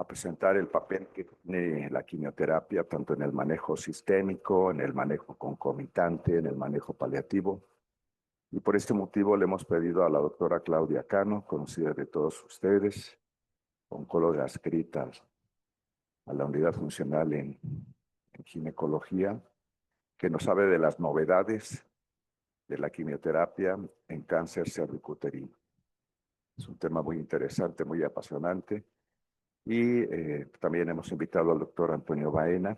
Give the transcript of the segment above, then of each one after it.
a presentar el papel que tiene la quimioterapia, tanto en el manejo sistémico, en el manejo concomitante, en el manejo paliativo. Y por este motivo le hemos pedido a la doctora Claudia Cano, conocida de todos ustedes, oncóloga adscrita a la unidad funcional en ginecología, que nos sabe de las novedades de la quimioterapia en cáncer cervicuterino. Es un tema muy interesante, muy apasionante. Y también hemos invitado al doctor Antonio Baena,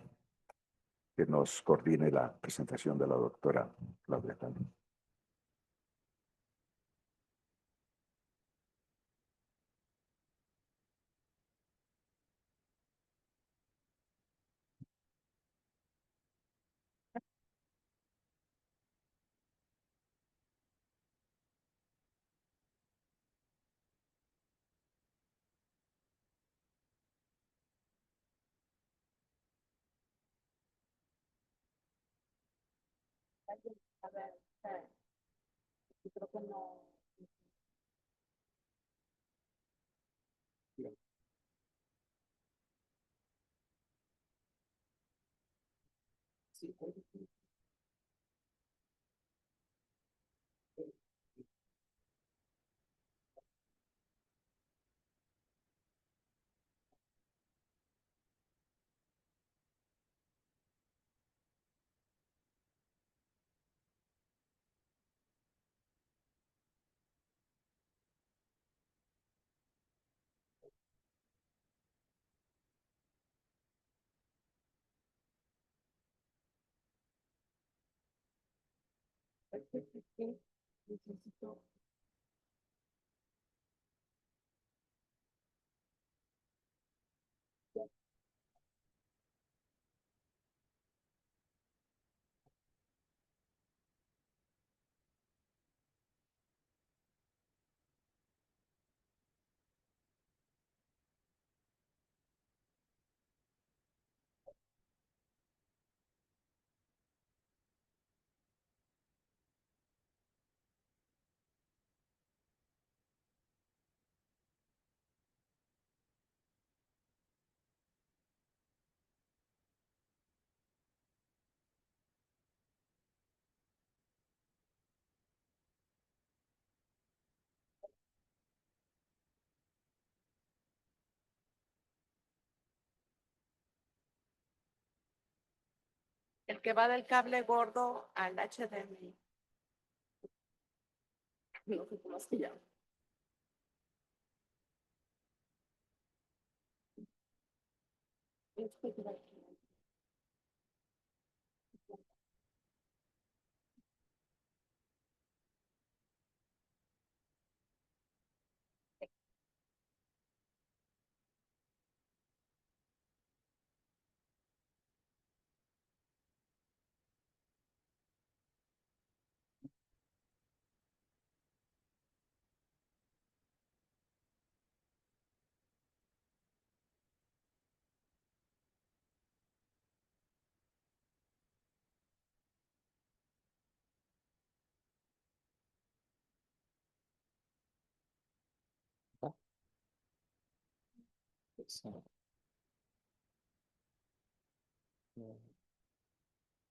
que nos coordine la presentación de la doctora Claudia Cano. A ver, creo que no. Sí, sí, necesito. El que va del cable gordo al HDMI. No sé cómo se llama.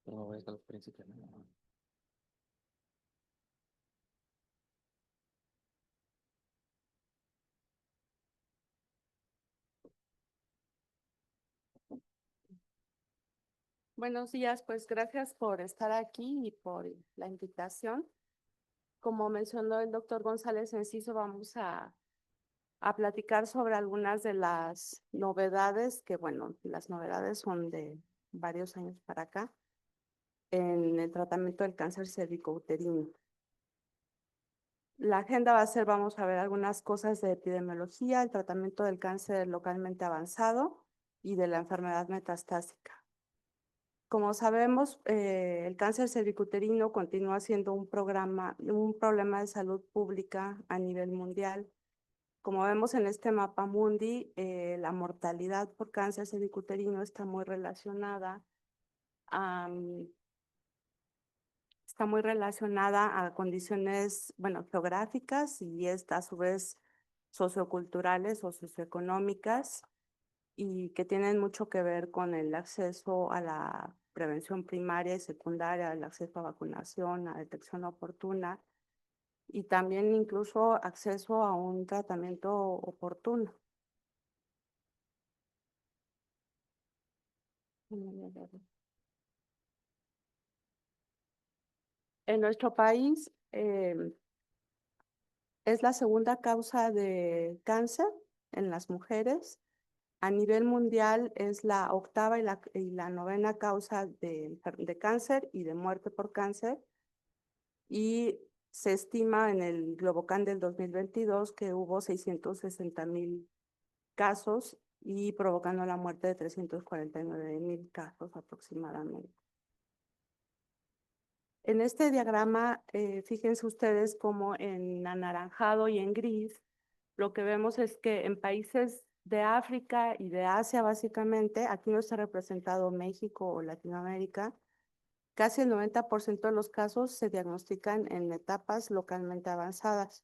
Pero me voy hasta el principio, ¿no? Buenos días, pues gracias por estar aquí y por la invitación. Como mencionó el doctor González Enciso, vamos a platicar sobre algunas de las novedades, que bueno, las novedades son de varios años para acá, en el tratamiento del cáncer cervicouterino. La agenda va a ser, vamos a ver algunas cosas de epidemiología, el tratamiento del cáncer localmente avanzado y de la enfermedad metastásica. Como sabemos, el cáncer cervicuterino continúa siendo un problema de salud pública a nivel mundial. Como vemos en este mapa mundi, la mortalidad por cáncer cervicuterino está muy relacionada a condiciones, bueno, geográficas y a su vez socioculturales o socioeconómicas. y que tienen mucho que ver con el acceso a la prevención primaria y secundaria, el acceso a vacunación, a detección oportuna y también incluso acceso a un tratamiento oportuno. En nuestro país es la segunda causa de cáncer en las mujeres. A nivel mundial es la octava y la novena causa de cáncer y de muerte por cáncer. Y se estima en el Globocan del 2022 que hubo 660,000 casos y provocando la muerte de 349,000 casos aproximadamente. En este diagrama, fíjense ustedes como en anaranjado y en gris, lo que vemos es que en países de África y de Asia básicamente, aquí no está representado México o Latinoamérica, casi el 90% de los casos se diagnostican en etapas localmente avanzadas,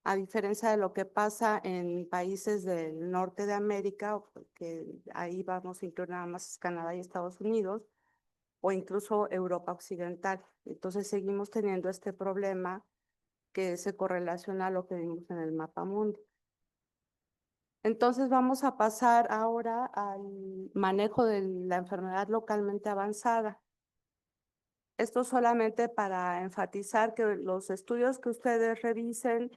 a diferencia de lo que pasa en países del norte de América, que ahí vamos a incluir nada más Canadá y Estados Unidos, o incluso Europa Occidental. Entonces seguimos teniendo este problema que se correlaciona a lo que vimos en el mapa mundi. Entonces vamos a pasar ahora al manejo de la enfermedad localmente avanzada. Esto solamente para enfatizar que los estudios que ustedes revisen,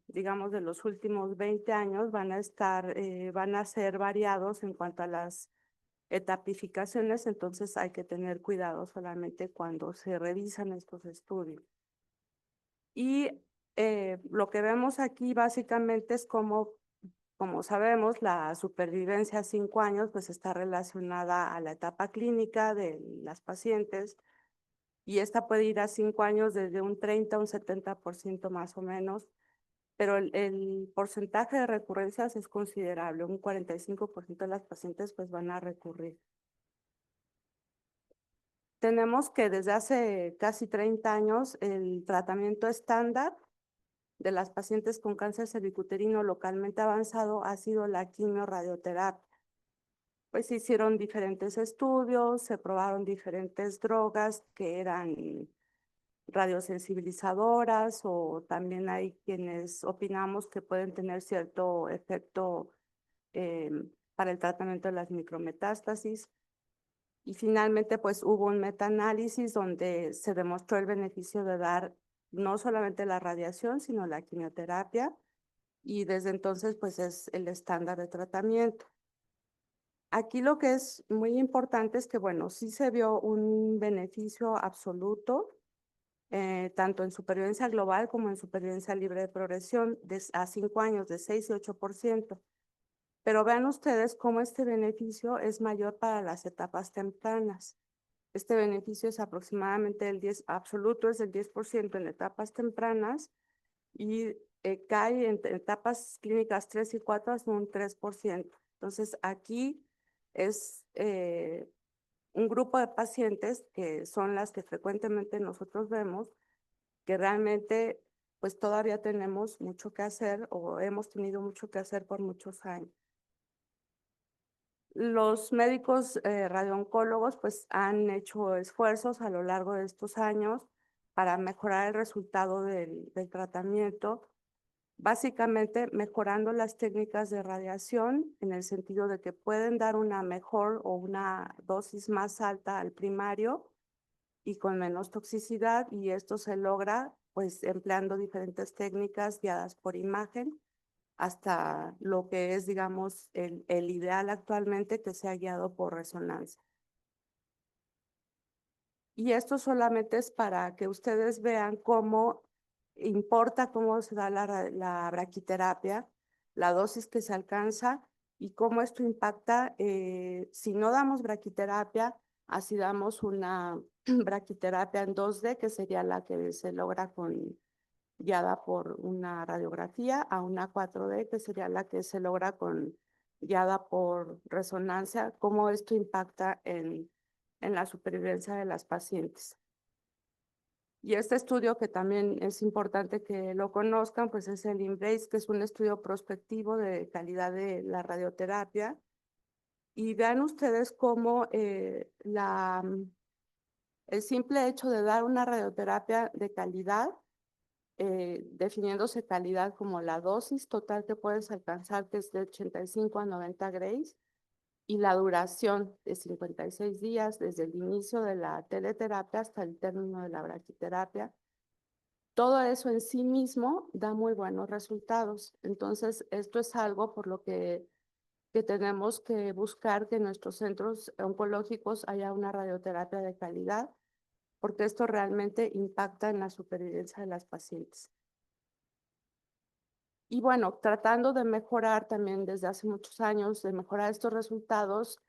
digamos de los últimos 20 años, van a ser variados en cuanto a las etapificaciones, entonces hay que tener cuidado solamente cuando se revisan estos estudios. Y lo que vemos aquí básicamente es como sabemos, la supervivencia a 5 años pues está relacionada a la etapa clínica de las pacientes y esta puede ir a 5 años desde un 30 a un 70% más o menos, pero el porcentaje de recurrencias es considerable, un 45% de las pacientes pues van a recurrir. Tenemos que desde hace casi 30 años el tratamiento estándar de las pacientes con cáncer cervicuterino localmente avanzado ha sido la quimio-radioterapia. Pues se hicieron diferentes estudios, se probaron diferentes drogas que eran radiosensibilizadoras o también hay quienes opinamos que pueden tener cierto efecto para el tratamiento de las micrometástasis. Y finalmente, pues hubo un metaanálisis donde se demostró el beneficio de dar no solamente la radiación, sino la quimioterapia. Y desde entonces, pues es el estándar de tratamiento. Aquí lo que es muy importante es que, bueno, sí se vio un beneficio absoluto, tanto en supervivencia global como en supervivencia libre de progresión a 5 años de 6 y 8%. Pero vean ustedes cómo este beneficio es mayor para las etapas tempranas. Este beneficio es aproximadamente el 10, absoluto es del 10% en etapas tempranas y cae en etapas clínicas 3 y 4 hasta un 3%. Entonces aquí es un grupo de pacientes que son las que frecuentemente nosotros vemos, que realmente pues todavía tenemos mucho que hacer o hemos tenido mucho que hacer por muchos años. Los médicos radiooncólogos pues han hecho esfuerzos a lo largo de estos años para mejorar el resultado del tratamiento, básicamente mejorando las técnicas de radiación en el sentido de que pueden dar una mejor o una dosis más alta al primario y con menos toxicidad y esto se logra pues empleando diferentes técnicas guiadas por imagen hasta lo que es, digamos, el ideal actualmente que sea guiado por resonancia. Y esto solamente es para que ustedes vean cómo importa cómo se da la braquiterapia, la dosis que se alcanza y cómo esto impacta. Si no damos braquiterapia, así damos una braquiterapia en 2D, que sería la que se logra guiada por una radiografía, a una 4D, que sería la que se logra guiada por resonancia, cómo esto impacta en la supervivencia de las pacientes. Y este estudio, que también es importante que lo conozcan, pues es el INRACE, que es un estudio prospectivo de calidad de la radioterapia. Y vean ustedes cómo el simple hecho de dar una radioterapia de calidad, definiéndose calidad como la dosis total que puedes alcanzar, que es de 85 a 90 grays, y la duración de 56 días desde el inicio de la teleterapia hasta el término de la braquiterapia. Todo eso en sí mismo da muy buenos resultados. Entonces, esto es algo por lo que tenemos que buscar que en nuestros centros oncológicos haya una radioterapia de calidad, porque esto realmente impacta en la supervivencia de las pacientes. Y bueno, tratando de mejorar también desde hace muchos años, de mejorar estos resultados,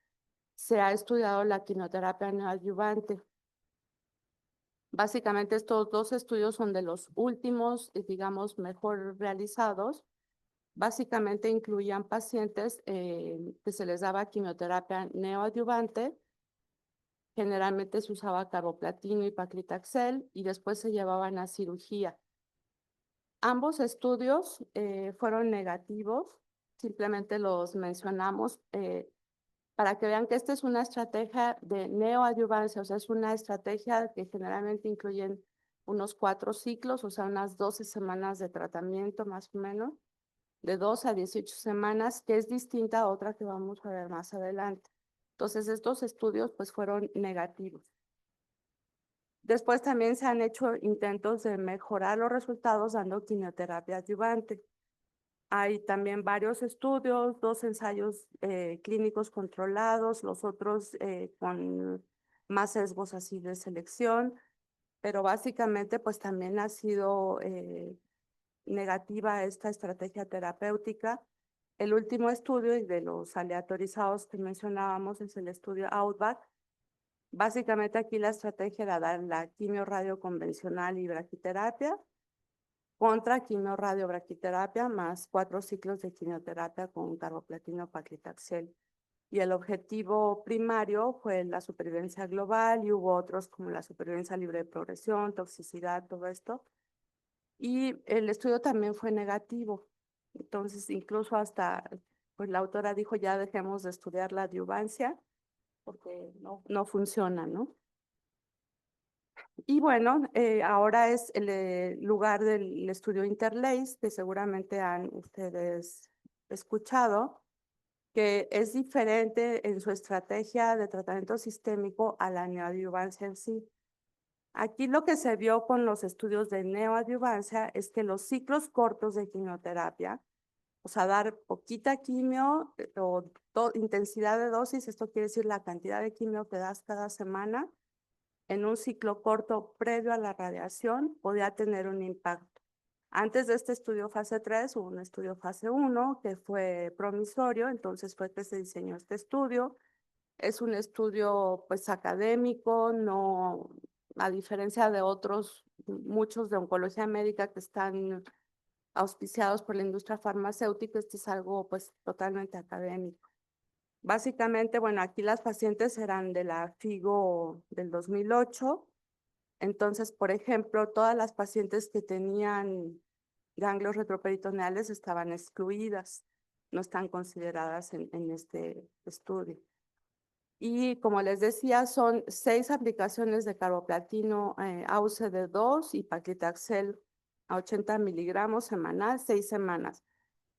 se ha estudiado la quimioterapia neoadyuvante. Básicamente estos dos estudios son de los últimos, digamos, mejor realizados. Básicamente incluían pacientes que se les daba quimioterapia neoadyuvante. Generalmente se usaba carboplatino y paclitaxel y después se llevaban a cirugía. Ambos estudios fueron negativos, simplemente los mencionamos para que vean que esta es una estrategia de neoadyuvancia, o sea, es una estrategia que generalmente incluyen unos 4 ciclos, o sea, unas 12 semanas de tratamiento más o menos, de 2 a 18 semanas, que es distinta a otra que vamos a ver más adelante. Entonces, estos estudios pues fueron negativos. Después también se han hecho intentos de mejorar los resultados dando quimioterapia adyuvante. Hay también varios estudios, 2 ensayos clínicos controlados, los otros con más sesgos así de selección, pero básicamente pues también ha sido negativa esta estrategia terapéutica. El último estudio y de los aleatorizados que mencionábamos es el estudio Outback. Básicamente aquí la estrategia era dar la quimio-radio convencional y braquiterapia contra quimio-radio-braquiterapia más 4 ciclos de quimioterapia con carboplatino paclitaxel. Y el objetivo primario fue la supervivencia global y hubo otros como la supervivencia libre de progresión, toxicidad, todo esto. Y el estudio también fue negativo. Entonces, incluso hasta, pues la autora dijo, ya dejemos de estudiar la adyuvancia porque no funciona, ¿no? Y bueno, ahora es el lugar del estudio Interlace, que seguramente han ustedes escuchado, que es diferente en su estrategia de tratamiento sistémico a la neoadyuvancia en sí. Aquí lo que se vio con los estudios de neoadyuvancia es que los ciclos cortos de quimioterapia, o sea, dar poquita quimio o intensidad de dosis, esto quiere decir la cantidad de quimio que das cada semana, en un ciclo corto previo a la radiación podía tener un impacto. Antes de este estudio fase 3 hubo un estudio fase 1 que fue promisorio, entonces fue que se diseñó este estudio. Es un estudio pues académico, no, a diferencia de otros, muchos de oncología médica que están auspiciados por la industria farmacéutica, este es algo pues totalmente académico. Básicamente, bueno, aquí las pacientes eran de la FIGO del 2008. Entonces, por ejemplo, todas las pacientes que tenían ganglios retroperitoneales estaban excluidas, no están consideradas en este estudio. Y como les decía, son 6 aplicaciones de carboplatino AUCD2 y paclitaxel a 80 miligramos semanal, 6 semanas,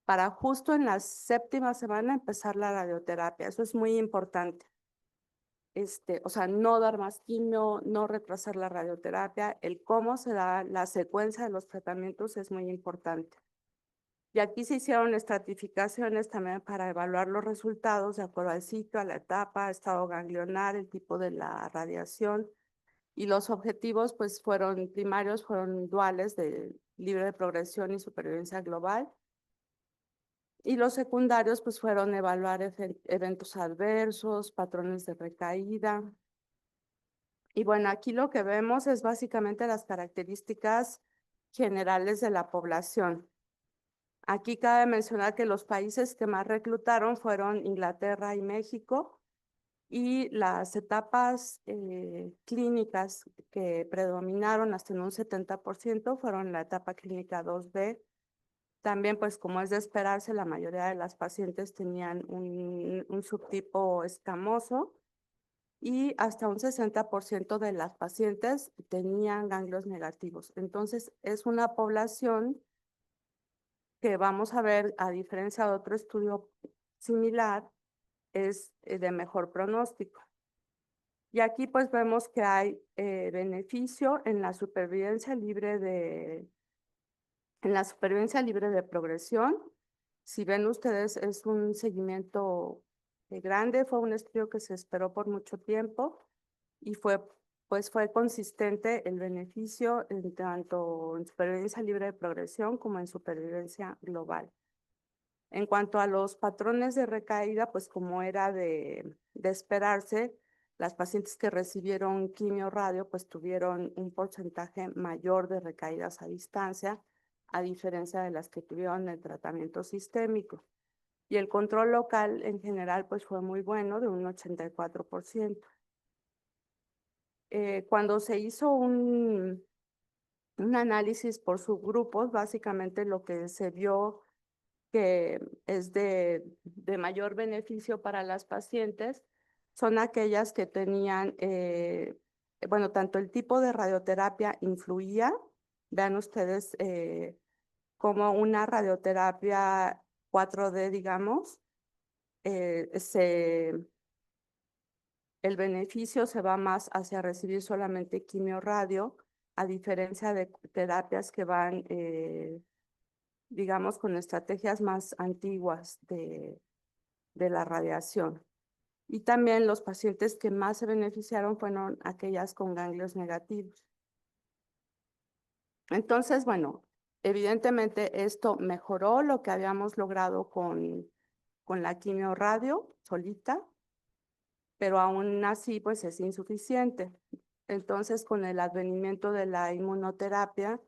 para justo en la 7ª semana empezar la radioterapia. Eso es muy importante. O sea, no dar más quimio, no retrasar la radioterapia, el cómo se da la secuencia de los tratamientos es muy importante. Y aquí se hicieron estratificaciones también para evaluar los resultados de acuerdo al sitio, a la etapa, estado ganglionar, el tipo de la radiación. Y los objetivos pues fueron primarios, fueron duales de libre de progresión y supervivencia global. Y los secundarios pues fueron evaluar eventos adversos, patrones de recaída. Y bueno, aquí lo que vemos es básicamente las características generales de la población. Aquí cabe mencionar que los países que más reclutaron fueron Inglaterra y México. Y las etapas clínicas que predominaron hasta en un 70% fueron la etapa clínica 2B. También, pues como es de esperarse, la mayoría de las pacientes tenían un subtipo escamoso y hasta un 60% de las pacientes tenían ganglios negativos. Entonces, es una población que vamos a ver, a diferencia de otro estudio similar, es de mejor pronóstico. Y aquí pues vemos que hay beneficio en la supervivencia libre de progresión. Si ven ustedes, es un seguimiento grande, fue un estudio que se esperó por mucho tiempo y fue consistente el beneficio en tanto en supervivencia libre de progresión como en supervivencia global. En cuanto a los patrones de recaída, pues como era de esperarse, las pacientes que recibieron quimio radio pues tuvieron un porcentaje mayor de recaídas a distancia, a diferencia de las que tuvieron el tratamiento sistémico. Y el control local en general pues fue muy bueno, de un 84%. Cuando se hizo un análisis por subgrupos, básicamente lo que se vio que es de mayor beneficio para las pacientes son aquellas que tenían, bueno, tanto el tipo de radioterapia influía, vean ustedes como una radioterapia 4D, digamos, el beneficio se va más hacia recibir solamente quimio-radio, a diferencia de terapias que van digamos, con estrategias más antiguas de la radiación. Y también los pacientes que más se beneficiaron fueron aquellas con ganglios negativos. Entonces, bueno, evidentemente esto mejoró lo que habíamos logrado con la quimio radio solita, pero aún así pues es insuficiente. Entonces, con el advenimiento de la inmunoterapia,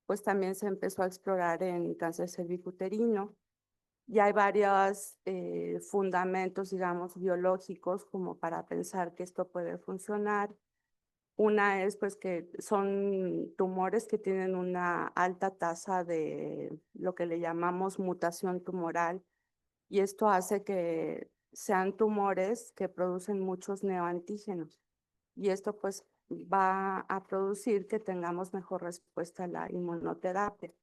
pues también se empezó a explorar en cáncer cervicuterino. Y hay varios fundamentos, digamos, biológicos como para pensar que esto puede funcionar. Una es pues que son tumores que tienen una alta tasa de lo que le llamamos mutación tumoral y esto hace que sean tumores que producen muchos neoantígenos y esto pues va a producir que tengamos mejor respuesta a la inmunoterapia.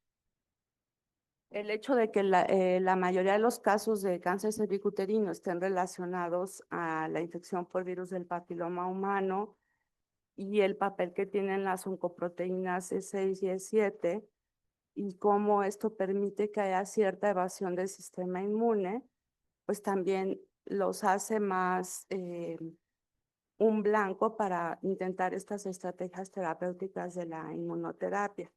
El hecho de que la mayoría de los casos de cáncer cervicuterino estén relacionados a la infección por virus del papiloma humano y el papel que tienen las oncoproteínas E6 y E7 y cómo esto permite que haya cierta evasión del sistema inmune, pues también los hace más un blanco para intentar estas estrategias terapéuticas de la inmunoterapia.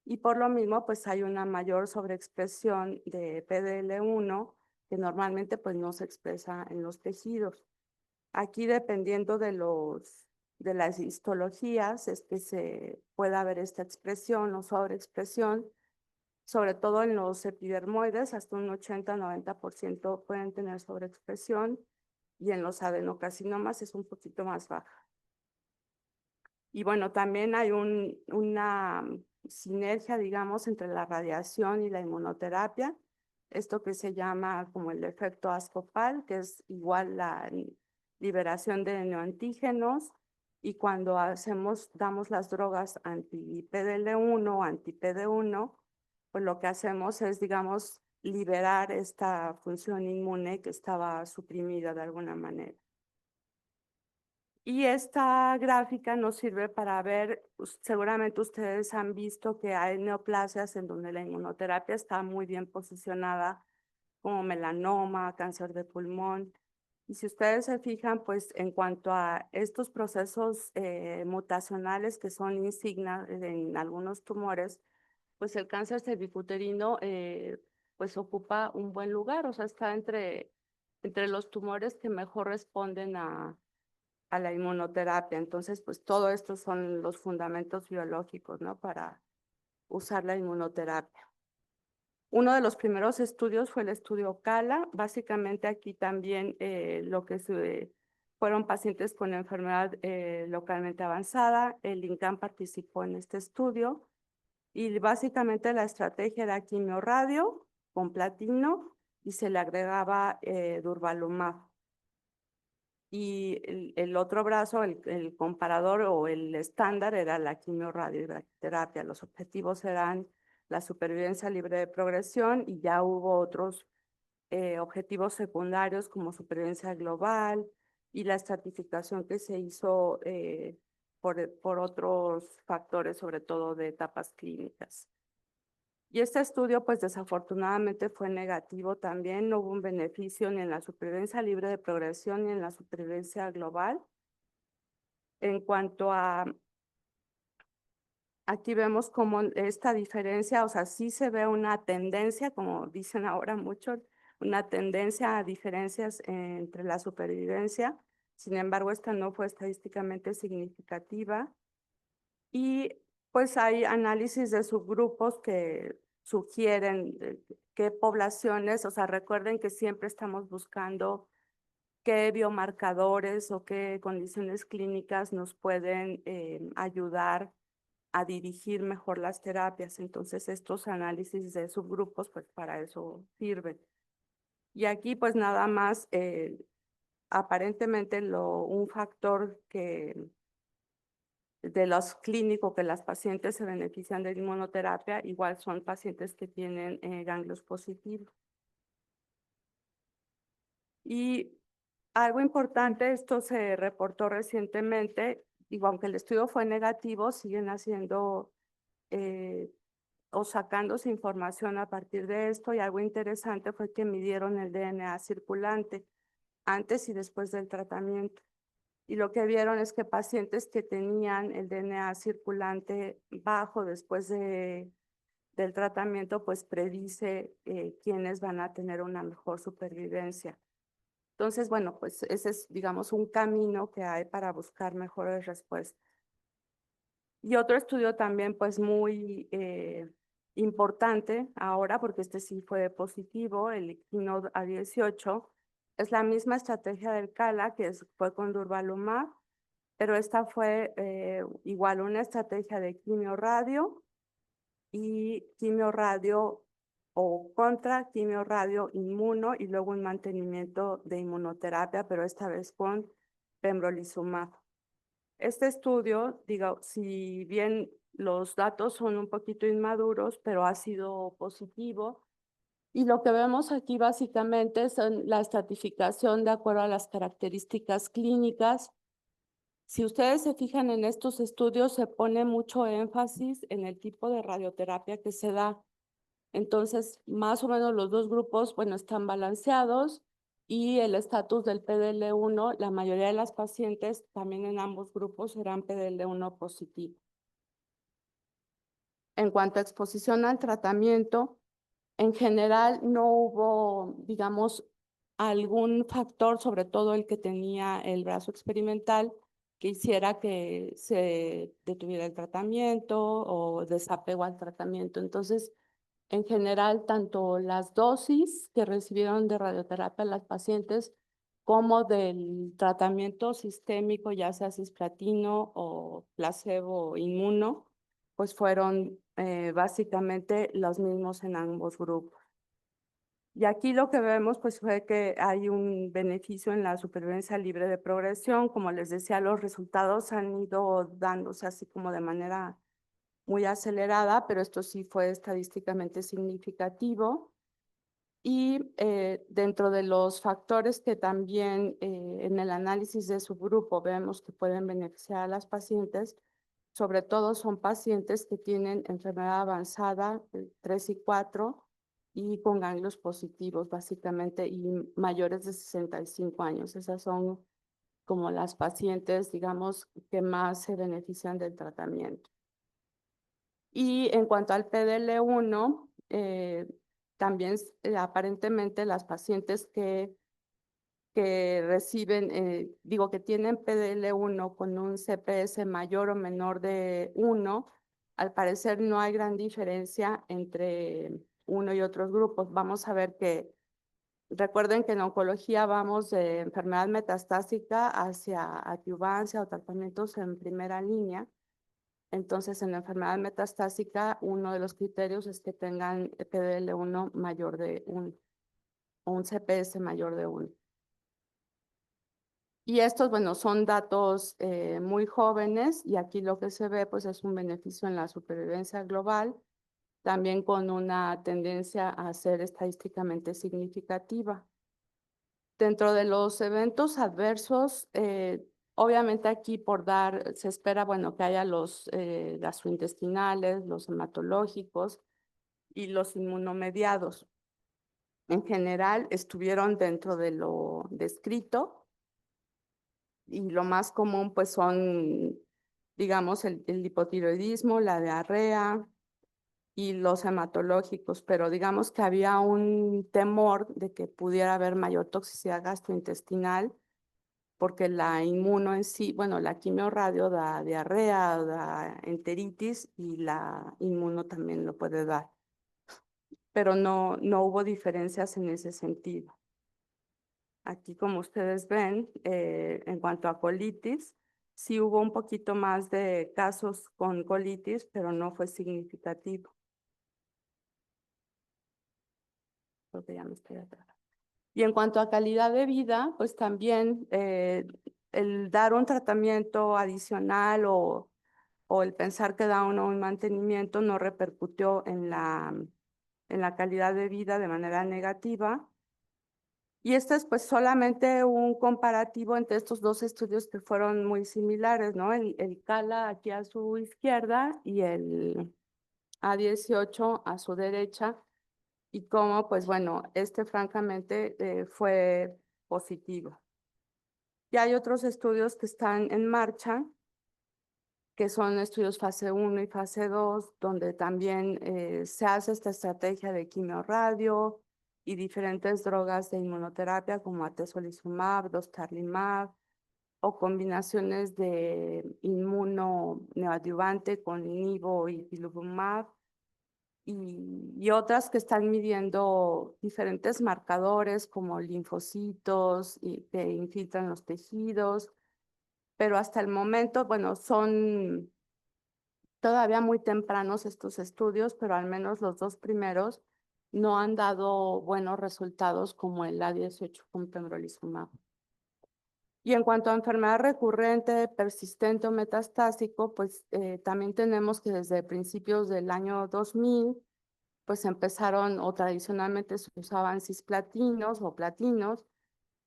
Y por lo mismo, pues hay una mayor sobreexpresión de PDL1 que normalmente pues no se expresa en los tejidos. Aquí dependiendo de las histologías es que se puede haber esta expresión o sobreexpresión, sobre todo en los epidermoides, hasta un 80-90% pueden tener sobreexpresión y en los adenocarcinomas es un poquito más baja. Y bueno, también hay una sinergia, digamos, entre la radiación y la inmunoterapia, esto que se llama como el efecto Ascopal, que es igual la liberación de neoantígenos, y cuando damos las drogas anti-PDL1 o anti-PD1, pues lo que hacemos es, digamos, liberar esta función inmune que estaba suprimida de alguna manera. Y esta gráfica nos sirve para ver, seguramente ustedes han visto que hay neoplasias en donde la inmunoterapia está muy bien posicionada, como melanoma, cáncer de pulmón. Y si ustedes se fijan, pues en cuanto a estos procesos mutacionales que son insignia en algunos tumores, pues el cáncer cervicuterino pues ocupa un buen lugar, o sea, está entre los tumores que mejor responden a la inmunoterapia. Entonces, pues todo esto son los fundamentos biológicos, ¿no? Para usar la inmunoterapia. Uno de los primeros estudios fue el estudio CALA. Básicamente aquí también lo que se fueron pacientes con enfermedad localmente avanzada. El INCAN participó en este estudio y básicamente la estrategia era quimio-radio con platino y se le agregaba durvalumab. Y el otro brazo, el comparador o el estándar era la quimio-radioterapia. Los objetivos eran la supervivencia libre de progresión y ya hubo otros objetivos secundarios como supervivencia global y la estratificación que se hizo por otros factores, sobre todo de etapas clínicas. Y este estudio, pues desafortunadamente fue negativo también, no hubo un beneficio ni en la supervivencia libre de progresión ni en la supervivencia global. En cuanto a, aquí vemos como esta diferencia, o sea, sí se ve una tendencia, como dicen ahora mucho, una tendencia a diferencias entre la supervivencia. Sin embargo, esta no fue estadísticamente significativa. Y pues hay análisis de subgrupos que sugieren qué poblaciones, o sea, recuerden que siempre estamos buscando qué biomarcadores o qué condiciones clínicas nos pueden ayudar a dirigir mejor las terapias. Entonces, estos análisis de subgrupos, pues para eso sirven. Y aquí, pues nada más, aparentemente un factor que de los clínicos que las pacientes se benefician de la inmunoterapia, igual son pacientes que tienen ganglios positivos. Y algo importante, esto se reportó recientemente, digo, aunque el estudio fue negativo, siguen haciendo o sacándose información a partir de esto, y algo interesante fue que midieron el DNA circulante antes y después del tratamiento. Y lo que vieron es que pacientes que tenían el DNA circulante bajo después del tratamiento, pues predice quiénes van a tener una mejor supervivencia. Entonces, bueno, pues ese es, digamos, un camino que hay para buscar mejores respuestas. Y otro estudio también, pues muy importante ahora, porque este sí fue positivo, el KEYNOTE A18, es la misma estrategia del CALA, que fue con durvalumab, pero esta fue igual una estrategia de quimio-radio y quimio-radio o contra quimio-radio inmuno y luego un mantenimiento de inmunoterapia, pero esta vez con pembrolizumab. Este estudio, digo, si bien los datos son un poquito inmaduros, pero ha sido positivo. Y lo que vemos aquí básicamente son la estratificación de acuerdo a las características clínicas. Si ustedes se fijan en estos estudios, se pone mucho énfasis en el tipo de radioterapia que se da. Entonces, más o menos los dos grupos, bueno, están balanceados y el estatus del PDL1, la mayoría de las pacientes también en ambos grupos eran PDL1 positivo. En cuanto a exposición al tratamiento, en general no hubo, digamos, algún factor, sobre todo el que tenía el brazo experimental, que hiciera que se detuviera el tratamiento o desapego al tratamiento. Entonces, en general, tanto las dosis que recibieron de radioterapia las pacientes como del tratamiento sistémico, ya sea cisplatino o placebo inmuno, pues fueron básicamente los mismos en ambos grupos. Y aquí lo que vemos pues fue que hay un beneficio en la supervivencia libre de progresión. Como les decía, los resultados han ido dándose así como de manera muy acelerada, pero esto sí fue estadísticamente significativo. Y dentro de los factores que también en el análisis de su grupo vemos que pueden beneficiar a las pacientes, sobre todo son pacientes que tienen enfermedad avanzada 3 y 4 y con ganglios positivos básicamente y mayores de 65 años. Esas son como las pacientes, digamos, que más se benefician del tratamiento. Y en cuanto al PDL1, también aparentemente las pacientes que reciben, digo que tienen PDL1 con un CPS mayor o menor de 1, al parecer no hay gran diferencia entre uno y otros grupos. Vamos a ver que Recuerden que en oncología vamos de enfermedad metastásica hacia adyuvancia o tratamientos en primera línea. Entonces, en la enfermedad metastásica, uno de los criterios es que tengan PDL1 mayor de 1 o un CPS mayor de 1. Y estos, bueno, son datos muy jóvenes y aquí lo que se ve pues es un beneficio en la supervivencia global, también con una tendencia a ser estadísticamente significativa. Dentro de los eventos adversos, obviamente aquí por dar, se espera, bueno, que haya los gastrointestinales, los hematológicos y los inmunomediados. En general estuvieron dentro de lo descrito y lo más común pues son, digamos, el hipotiroidismo, la diarrea y los hematológicos, pero digamos que había un temor de que pudiera haber mayor toxicidad gastrointestinal porque la inmuno en sí, bueno, la quimiorradio da diarrea, da enteritis y la inmuno también lo puede dar, pero no hubo diferencias en ese sentido. Aquí, como ustedes ven, en cuanto a colitis, sí hubo un poquito más de casos con colitis, pero no fue significativo. Creo que ya me estoy atrás. Y en cuanto a calidad de vida, pues también el dar un tratamiento adicional o el pensar que da uno un mantenimiento no repercutió en la calidad de vida de manera negativa. Y este es pues solamente un comparativo entre estos dos estudios que fueron muy similares, ¿no? El CALA aquí a su izquierda y el A18 a su derecha. Y cómo, pues bueno, este francamente fue positivo. Y hay otros estudios que están en marcha, que son estudios fase 1 y fase 2, donde también se hace esta estrategia de quimiorradio y diferentes drogas de inmunoterapia como atezolizumab, dostarlimab, o combinaciones de inmuno neoadyuvante con nivo y ipilimumab, y otras que están midiendo diferentes marcadores como linfocitos y que infiltran los tejidos, pero hasta el momento, bueno, son todavía muy tempranos estos estudios, pero al menos los dos primeros no han dado buenos resultados como el A18 con pembrolizumab. Y en cuanto a enfermedad recurrente, persistente o metastásico, pues también tenemos que desde principios del año 2000, pues empezaron o tradicionalmente se usaban cisplatinos o platinos.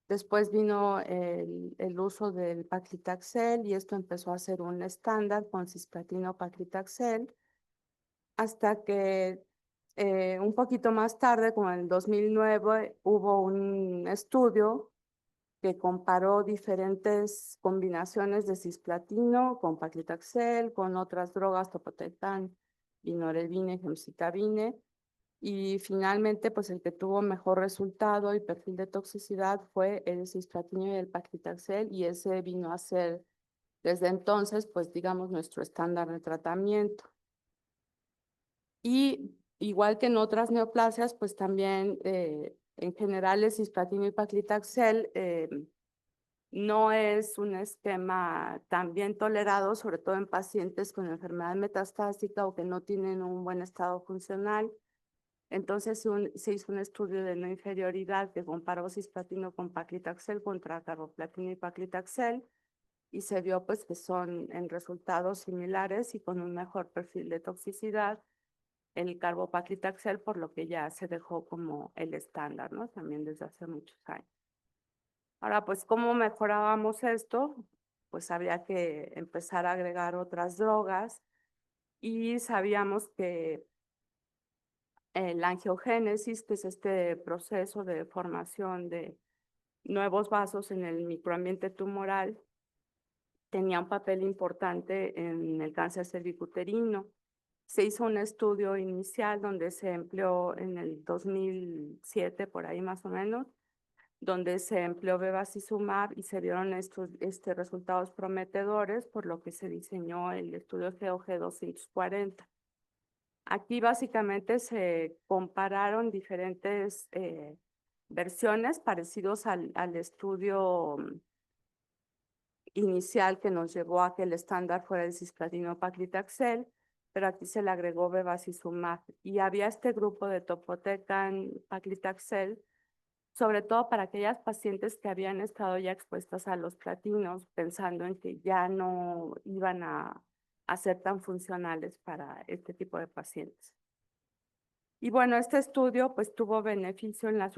Después vino el uso del paclitaxel y esto empezó a ser un estándar con cisplatino paclitaxel, hasta que un poquito más tarde, como en el 2009, hubo un estudio que comparó diferentes combinaciones de cisplatino con paclitaxel, con otras drogas, topotecan, vinorelbine, gemcitabine, y finalmente, pues el que tuvo mejor resultado y perfil de toxicidad fue el cisplatino y el paclitaxel, y ese vino a ser desde entonces, pues digamos, nuestro estándar de tratamiento. Y igual que en otras neoplasias, pues también en general el cisplatino y paclitaxel no es un esquema tan bien tolerado, sobre todo en pacientes con enfermedad metastásica o que no tienen un buen estado funcional. Entonces se hizo un estudio de no inferioridad que comparó cisplatino con paclitaxel contra carboplatino y paclitaxel y se vio pues que son en resultados similares y con un mejor perfil de toxicidad el carbopaclitaxel, por lo que ya se dejó como el estándar, ¿no? También desde hace muchos años. Ahora, pues, ¿cómo mejorábamos esto? Pues había que empezar a agregar otras drogas y sabíamos que la angiogénesis, que es este proceso de formación de nuevos vasos en el microambiente tumoral, tenía un papel importante en el cáncer cervicuterino. Se hizo un estudio inicial donde se empleó en el 2007, por ahí más o menos, donde se empleó bevacizumab y se dieron estos resultados prometedores, por lo que se diseñó el estudio GOG 240. Aquí básicamente se compararon diferentes versiones parecidos al estudio inicial que nos llevó a que el estándar fuera el cisplatino paclitaxel, pero aquí se le agregó bevacizumab. Y había este grupo de topotecan paclitaxel, sobre todo para aquellas pacientes que habían estado ya expuestas a los platinos, pensando en que ya no iban a ser tan funcionales para este tipo de pacientes. Y bueno, este estudio pues tuvo beneficio en la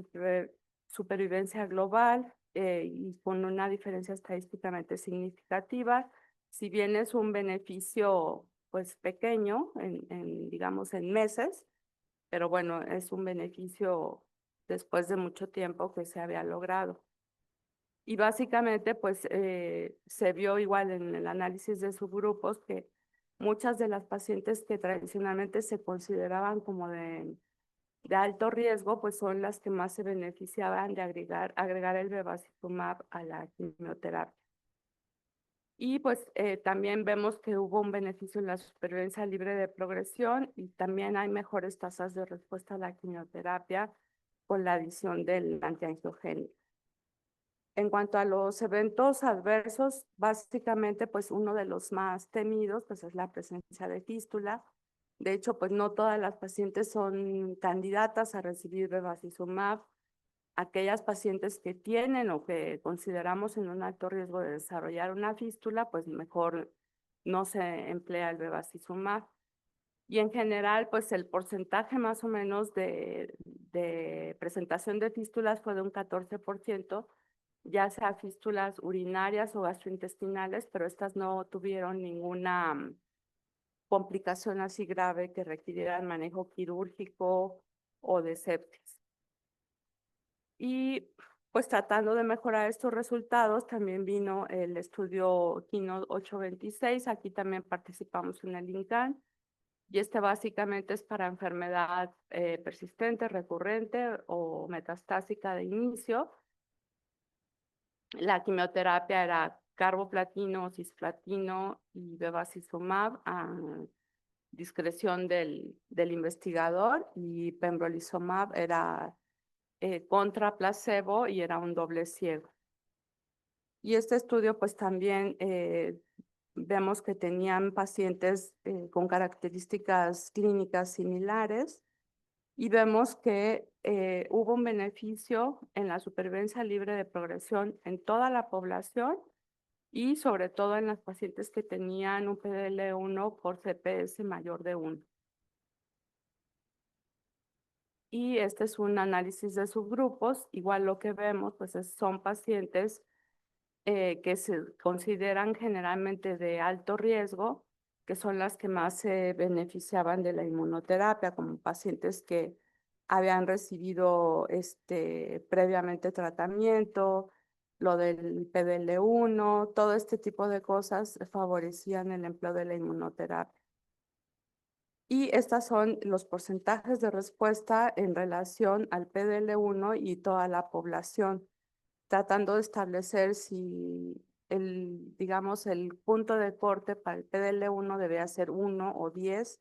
supervivencia global y con una diferencia estadísticamente significativa. Si bien es un beneficio pues pequeño, digamos en meses, pero bueno, es un beneficio después de mucho tiempo que se había logrado. Y básicamente pues se vio igual en el análisis de subgrupos que muchas de las pacientes que tradicionalmente se consideraban como de alto riesgo, pues son las que más se beneficiaban de agregar el bevacizumab a la quimioterapia. Y pues también vemos que hubo un beneficio en la supervivencia libre de progresión y también hay mejores tasas de respuesta a la quimioterapia con la adición del antiangiogénico. En cuanto a los eventos adversos, básicamente pues uno de los más temidos pues es la presencia de fístula. De hecho, pues no todas las pacientes son candidatas a recibir bevacizumab. Aquellas pacientes que tienen o que consideramos en un alto riesgo de desarrollar una fístula, pues mejor no se emplea el bevacizumab. Y en general, pues el porcentaje más o menos de presentación de fístulas fue de un 14%, ya sea fístulas urinarias o gastrointestinales, pero estas no tuvieron ninguna complicación así grave que requiriera manejo quirúrgico o de sepsis. Y pues tratando de mejorar estos resultados, también vino el estudio Keynote 826, aquí también participamos en el INCAN, y este básicamente es para enfermedad persistente, recurrente o metastásica de inicio. La quimioterapia era carboplatino, cisplatino y bevacizumab a discreción del investigador, y pembrolizumab era contra placebo y era un doble ciego. Y este estudio pues también vemos que tenían pacientes con características clínicas similares y vemos que hubo un beneficio en la supervivencia libre de progresión en toda la población y sobre todo en las pacientes que tenían un PDL1 por CPS mayor de 1. Y este es un análisis de subgrupos. Igual lo que vemos pues son pacientes que se consideran generalmente de alto riesgo, que son las que más se beneficiaban de la inmunoterapia, como pacientes que habían recibido previamente tratamiento, lo del PDL1, todo este tipo de cosas favorecían el empleo de la inmunoterapia. Y estos son los porcentajes de respuesta en relación al PDL1 y toda la población, tratando de establecer si digamos, el punto de corte para el PDL1 debía ser 1 o 10,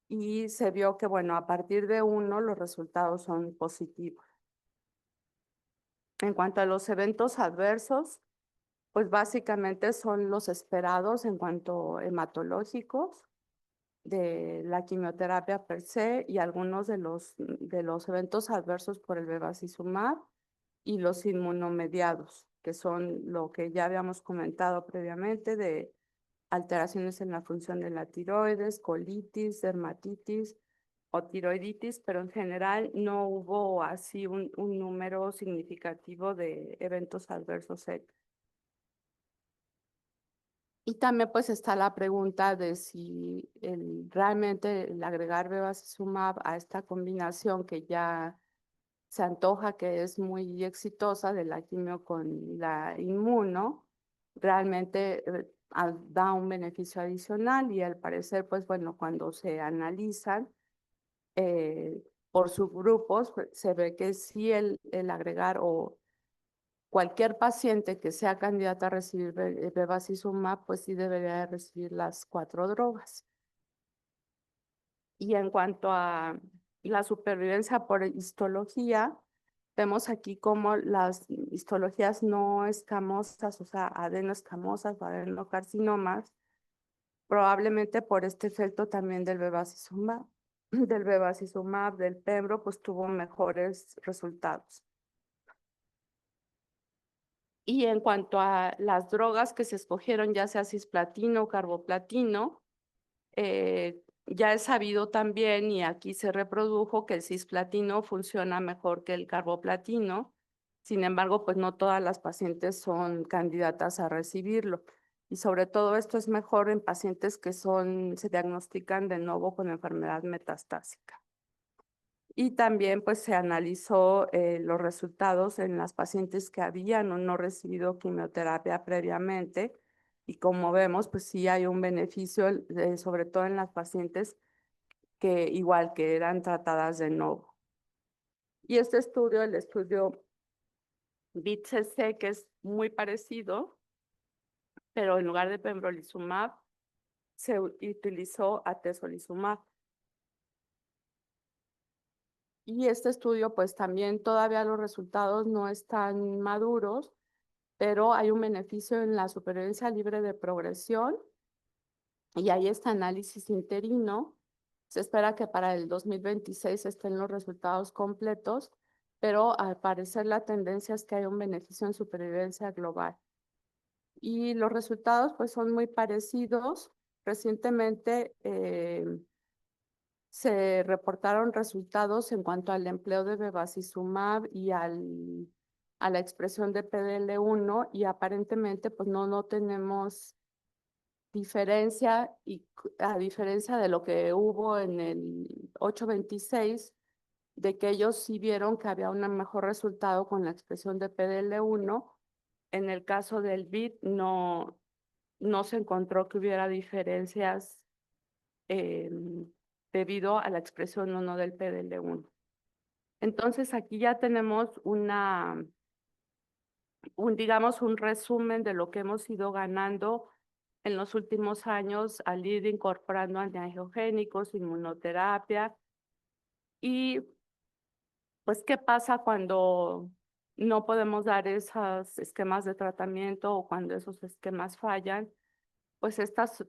y se vio que, bueno, a partir de 1 los resultados son positivos. En cuanto a los eventos adversos, pues básicamente son los esperados en cuanto hematológicos de la quimioterapia per se y algunos de los eventos adversos por el bevacizumab y los inmunomediados, que son lo que ya habíamos comentado previamente de alteraciones en la función de la tiroides, colitis, dermatitis o tiroiditis, pero en general no hubo así un número significativo de eventos adversos serios. Y también pues está la pregunta de si realmente el agregar bevacizumab a esta combinación que ya se antoja que es muy exitosa de la quimio con la inmuno, realmente da un beneficio adicional, y al parecer pues bueno, cuando se analizan por subgrupos, pues, se ve que sí el agregar o cualquier paciente que sea candidato a recibir bevacizumab, pues sí debería de recibir las 4 drogas. Y en cuanto a la supervivencia por histología, Vemos aquí como las histologías no escamosas, o sea, adenoescamosas o adenocarcinomas, probablemente por este efecto también del bevacizumab, del pembro, pues tuvo mejores resultados. Y en cuanto a las drogas que se escogieron, ya sea cisplatino o carboplatino, ya es sabido también, y aquí se reprodujo, que el cisplatino funciona mejor que el carboplatino. Sin embargo, pues no todas las pacientes son candidatas a recibirlo. Y sobre todo esto es mejor en pacientes que se diagnostican de nuevo con enfermedad metastásica. Y también pues se analizó los resultados en las pacientes que habían o no recibido quimioterapia previamente. Y como vemos, pues sí hay un beneficio, sobre todo en las pacientes que igual que eran tratadas de nuevo. Y este estudio, el estudio BIT-CC, que es muy parecido, pero en lugar de pembrolizumab, se utilizó atezolizumab. Y este estudio, pues también todavía los resultados no están maduros, pero hay un beneficio en la supervivencia libre de progresión y hay este análisis interino. Se espera que para el 2026 estén los resultados completos, pero al parecer la tendencia es que hay un beneficio en supervivencia global. Y los resultados pues son muy parecidos. Recientemente se reportaron resultados en cuanto al empleo de bevacizumab y a la expresión de PDL1 y aparentemente pues no tenemos diferencia y a diferencia de lo que hubo en el 826, de que ellos sí vieron que había un mejor resultado con la expresión de PDL1, en el caso del BIT no se encontró que hubiera diferencias debido a la expresión o no del PDL1. Entonces aquí ya tenemos digamos, un resumen de lo que hemos ido ganando en los últimos años al ir incorporando antiangiogénicos, inmunoterapia. Y pues, ¿qué pasa cuando no podemos dar esos esquemas de tratamiento o cuando esos esquemas fallan? Pues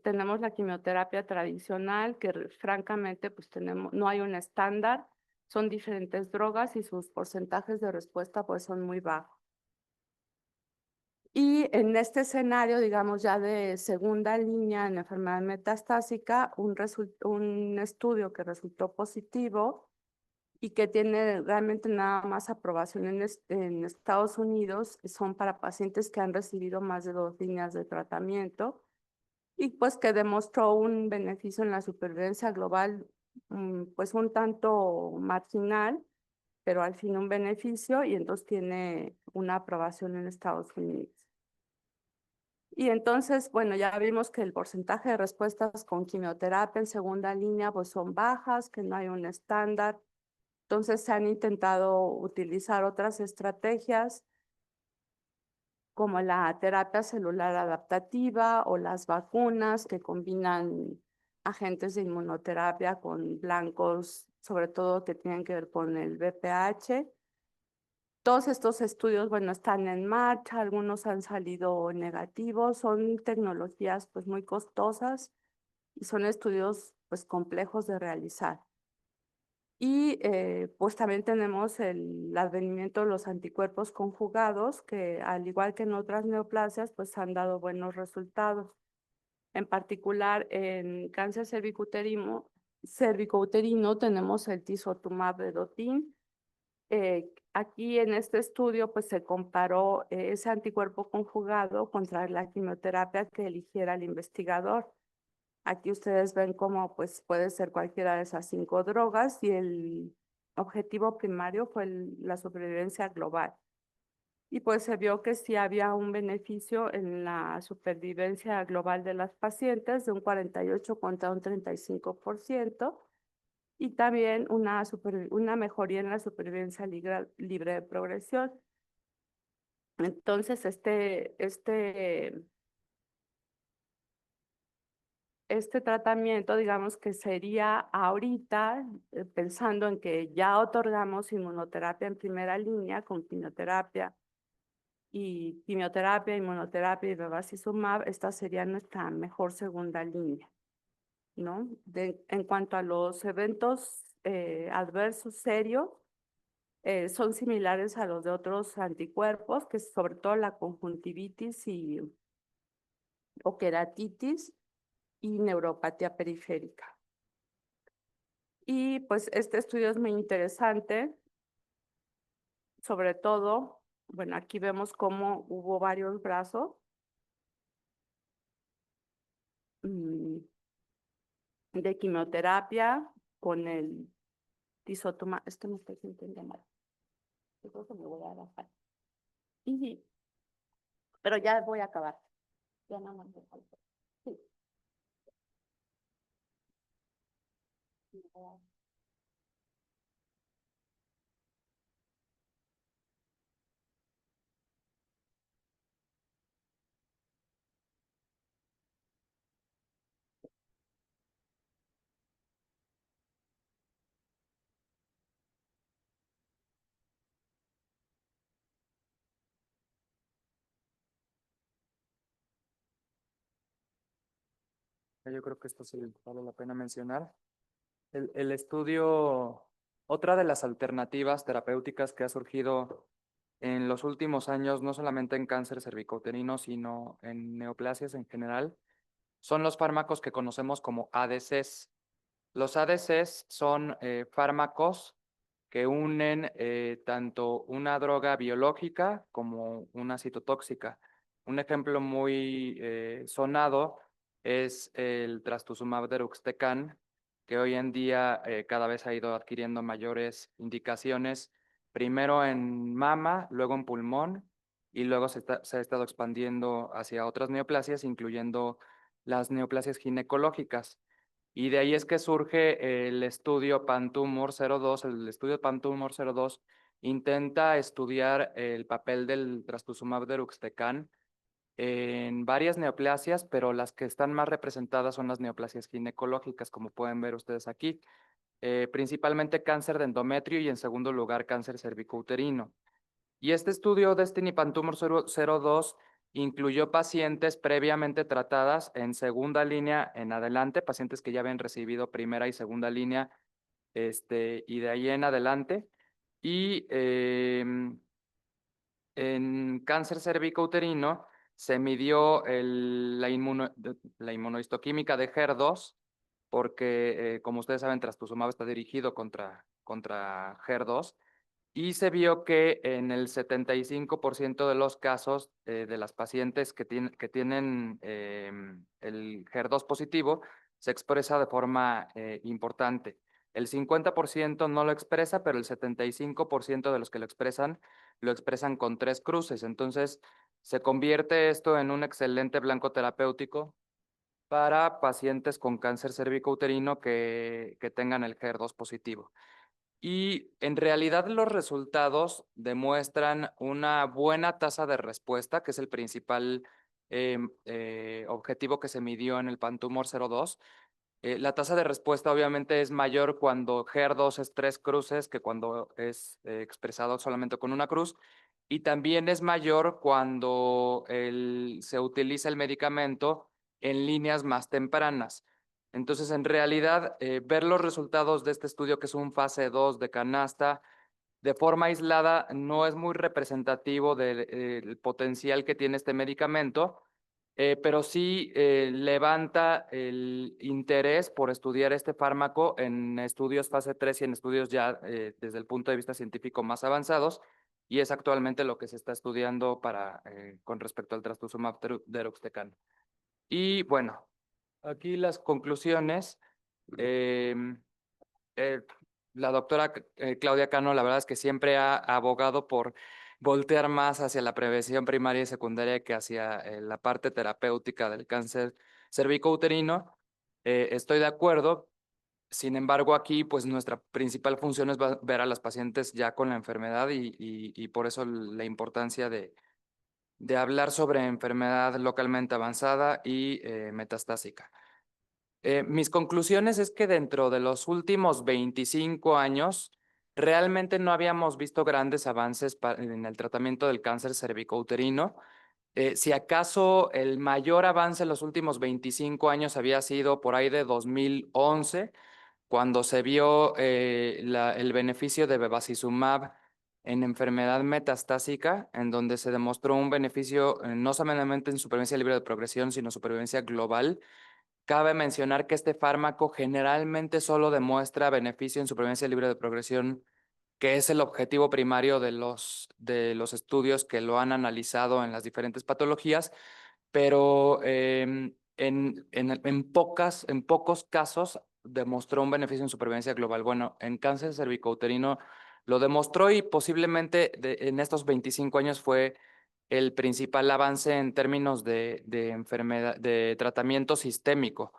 tenemos la quimioterapia tradicional, que francamente pues no hay un estándar, son diferentes drogas y sus porcentajes de respuesta pues son muy bajos. Y en este escenario, digamos ya de segunda línea en enfermedad metastásica, un estudio que resultó positivo y que tiene realmente nada más aprobación en Estados Unidos, son para pacientes que han recibido más de 2 líneas de tratamiento y pues que demostró un beneficio en la supervivencia global, pues un tanto marginal, pero al fin un beneficio y entonces tiene una aprobación en Estados Unidos. Y entonces, bueno, ya vimos que el porcentaje de respuestas con quimioterapia en segunda línea pues son bajas, que no hay un estándar. Entonces se han intentado utilizar otras estrategias como la terapia celular adaptativa o las vacunas que combinan agentes de inmunoterapia con blancos, sobre todo que tienen que ver con el VPH. Todos estos estudios, bueno, están en marcha, algunos han salido negativos, son tecnologías pues muy costosas y son estudios pues complejos de realizar. Y pues también tenemos el advenimiento de los anticuerpos conjugados que al igual que en otras neoplasias pues han dado buenos resultados. En particular en cáncer cervicouterino tenemos el tisotumab vedotin. Aquí en este estudio pues se comparó ese anticuerpo conjugado contra la quimioterapia que eligiera el investigador. Aquí ustedes ven cómo pues puede ser cualquiera de esas 5 drogas y el objetivo primario fue la supervivencia global. Y pues se vio que sí había un beneficio en la supervivencia global de las pacientes de un 48 contra un 35%. Y también una mejoría en la supervivencia libre de progresión. Entonces, este tratamiento, digamos que sería ahorita, pensando en que ya otorgamos inmunoterapia en primera línea con quimioterapia, inmunoterapia y bevacizumab, esta sería nuestra mejor segunda línea, ¿no? En cuanto a los eventos adversos serios, son similares a los de otros anticuerpos, que es sobre todo la conjuntivitis o queratitis y neuropatía periférica. Y pues este estudio es muy interesante, sobre todo, bueno, aquí vemos cómo hubo varios brazos de quimioterapia con el tisotumab. Esto me estoy sintiendo mal. Yo creo que me voy a bajar. Pero ya voy a acabar. Ya no me falta. Sí. Yo creo que esto sí vale la pena mencionar. El estudio, otra de las alternativas terapéuticas que ha surgido en los últimos años, no solamente en cáncer cervicouterino, sino en neoplasias en general, son los fármacos que conocemos como ADCs. Los ADCs son fármacos que unen tanto una droga biológica como una citotóxica. Un ejemplo muy sonado es el trastuzumab deruxtecan, que hoy en día cada vez ha ido adquiriendo mayores indicaciones, primero en mama, luego en pulmón, y luego se ha estado expandiendo hacia otras neoplasias, incluyendo las neoplasias ginecológicas. Y de ahí es que surge el estudio Pantumor 02. El estudio Pantumor 02 intenta estudiar el papel del trastuzumab deruxtecan en varias neoplasias, pero las que están más representadas son las neoplasias ginecológicas, como pueden ver ustedes aquí, principalmente cáncer de endometrio y en segundo lugar cáncer cervicouterino. Y este estudio Destiny Pantumor 02 incluyó pacientes previamente tratadas en segunda línea en adelante, pacientes que ya habían recibido primera y segunda línea, y de ahí en adelante. Y en cáncer cervicouterino se midió la inmunohistoquímica de HER2, porque como ustedes saben, trastuzumab está dirigido contra HER2. Y se vio que en el 75% de los casos de las pacientes que tienen el HER2 positivo, se expresa de forma importante. El 50% no lo expresa, pero el 75% de los que lo expresan con 3 cruces. Entonces, se convierte esto en un excelente blanco terapéutico para pacientes con cáncer cervicouterino que tengan el HER2 positivo. Y en realidad los resultados demuestran una buena tasa de respuesta, que es el principal objetivo que se midió en el Pantumor 02. La tasa de respuesta obviamente es mayor cuando HER2 es 3 cruces que cuando es expresado solamente con una cruz. Y también es mayor cuando se utiliza el medicamento en líneas más tempranas. Entonces, en realidad, ver los resultados de este estudio, que es un fase 2 de canasta, de forma aislada, no es muy representativo del potencial que tiene este medicamento, pero sí levanta el interés por estudiar este fármaco en estudios fase 3 y en estudios ya desde el punto de vista científico más avanzados, y es actualmente lo que se está estudiando con respecto al trastuzumab deruxtecan. Y bueno, aquí las conclusiones. Eh, eh, la doctora Claudia Cano, la verdad es que siempre ha abogado por voltear más hacia la prevención primaria y secundaria que hacia la parte terapéutica del cáncer cervicouterino. Estoy de acuerdo. Sin embargo, aquí pues nuestra principal función es ver a las pacientes ya con la enfermedad y por eso la importancia de hablar sobre enfermedad localmente avanzada y metastásica. Mis conclusiones es que dentro de los últimos 25 años realmente no habíamos visto grandes avances en el tratamiento del cáncer cervicouterino. Si acaso el mayor avance en los últimos 25 años había sido por ahí de 2011, cuando se vio el beneficio de bevacizumab en enfermedad metastásica, en donde se demostró un beneficio no solamente en supervivencia libre de progresión, sino supervivencia global. Cabe mencionar que este fármaco generalmente solo demuestra beneficio en supervivencia libre de progresión, que es el objetivo primario de los estudios que lo han analizado en las diferentes patologías, pero en pocos casos demostró un beneficio en supervivencia global. Bueno, en cáncer cervicouterino lo demostró y posiblemente en estos 25 años fue el principal avance en términos de enfermedad, de tratamiento sistémico.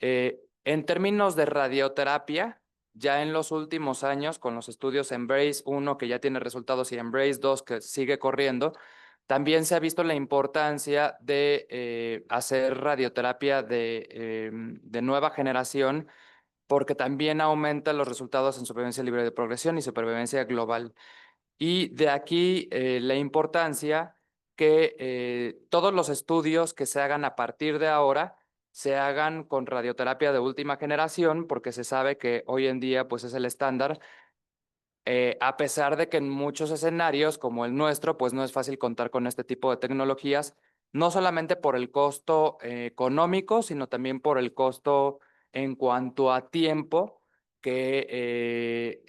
En términos de radioterapia, ya en los últimos años, con los estudios Embrace 1, que ya tiene resultados, y Embrace 2, que sigue corriendo, también se ha visto la importancia de hacer radioterapia de nueva generación, porque también aumenta los resultados en supervivencia libre de progresión y supervivencia global. Y de aquí la importancia que todos los estudios que se hagan a partir de ahora se hagan con radioterapia de última generación, porque se sabe que hoy en día pues es el estándar, a pesar de que en muchos escenarios como el nuestro pues no es fácil contar con este tipo de tecnologías, no solamente por el costo económico, sino también por el costo en cuanto a tiempo que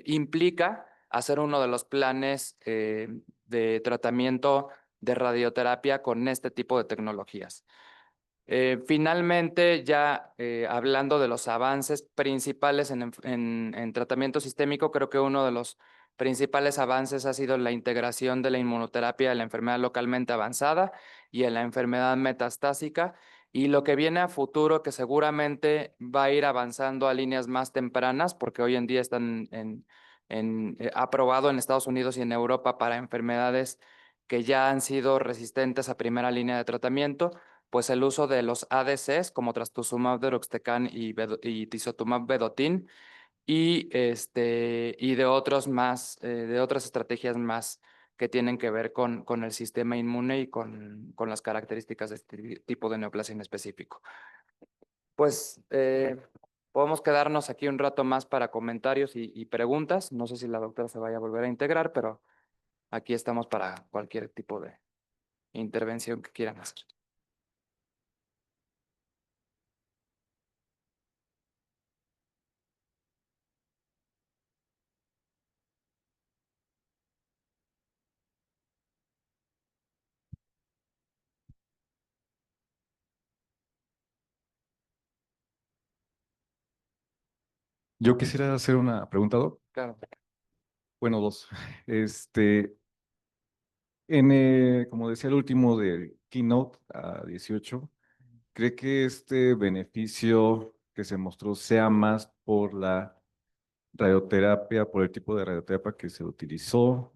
implica hacer uno de los planes de tratamiento de radioterapia con este tipo de tecnologías. Finalmente, ya hablando de los avances principales en tratamiento sistémico, creo que uno de los principales avances ha sido la integración de la inmunoterapia en la enfermedad localmente avanzada y en la enfermedad metastásica. Y lo que viene a futuro, que seguramente va a ir avanzando a líneas más tempranas, porque hoy en día están aprobado en Estados Unidos y en Europa para enfermedades que ya han sido resistentes a primera línea de tratamiento, pues el uso de los ADCs como trastuzumab deruxtecan y tisotumab vedotin y de otros más, de otras estrategias más que tienen que ver con el sistema inmune y con las características de este tipo de neoplasia en específico. Pues podemos quedarnos aquí un rato más para comentarios y preguntas. No sé si la doctora se vaya a volver a integrar, pero aquí estamos para cualquier tipo de intervención que quieran hacer. Yo quisiera hacer una pregunta, Doc. Claro. Bueno, dos. Como decía el último del Keynote a 18, ¿cree que este beneficio que se mostró sea más por la radioterapia, por el tipo de radioterapia que se utilizó,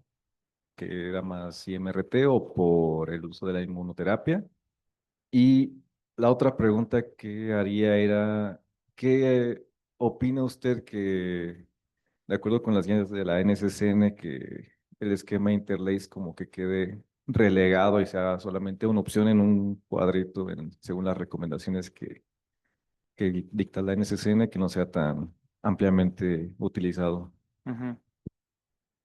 que era más IMRT, o por el uso de la inmunoterapia? Y la otra pregunta que haría era, ¿qué opina usted que, de acuerdo con las guías de la NCCN, que el esquema Interlace como que quede relegado y sea solamente una opción en un cuadrito según las recomendaciones que dicta la NCCN, que no sea tan ampliamente utilizado? Ujú.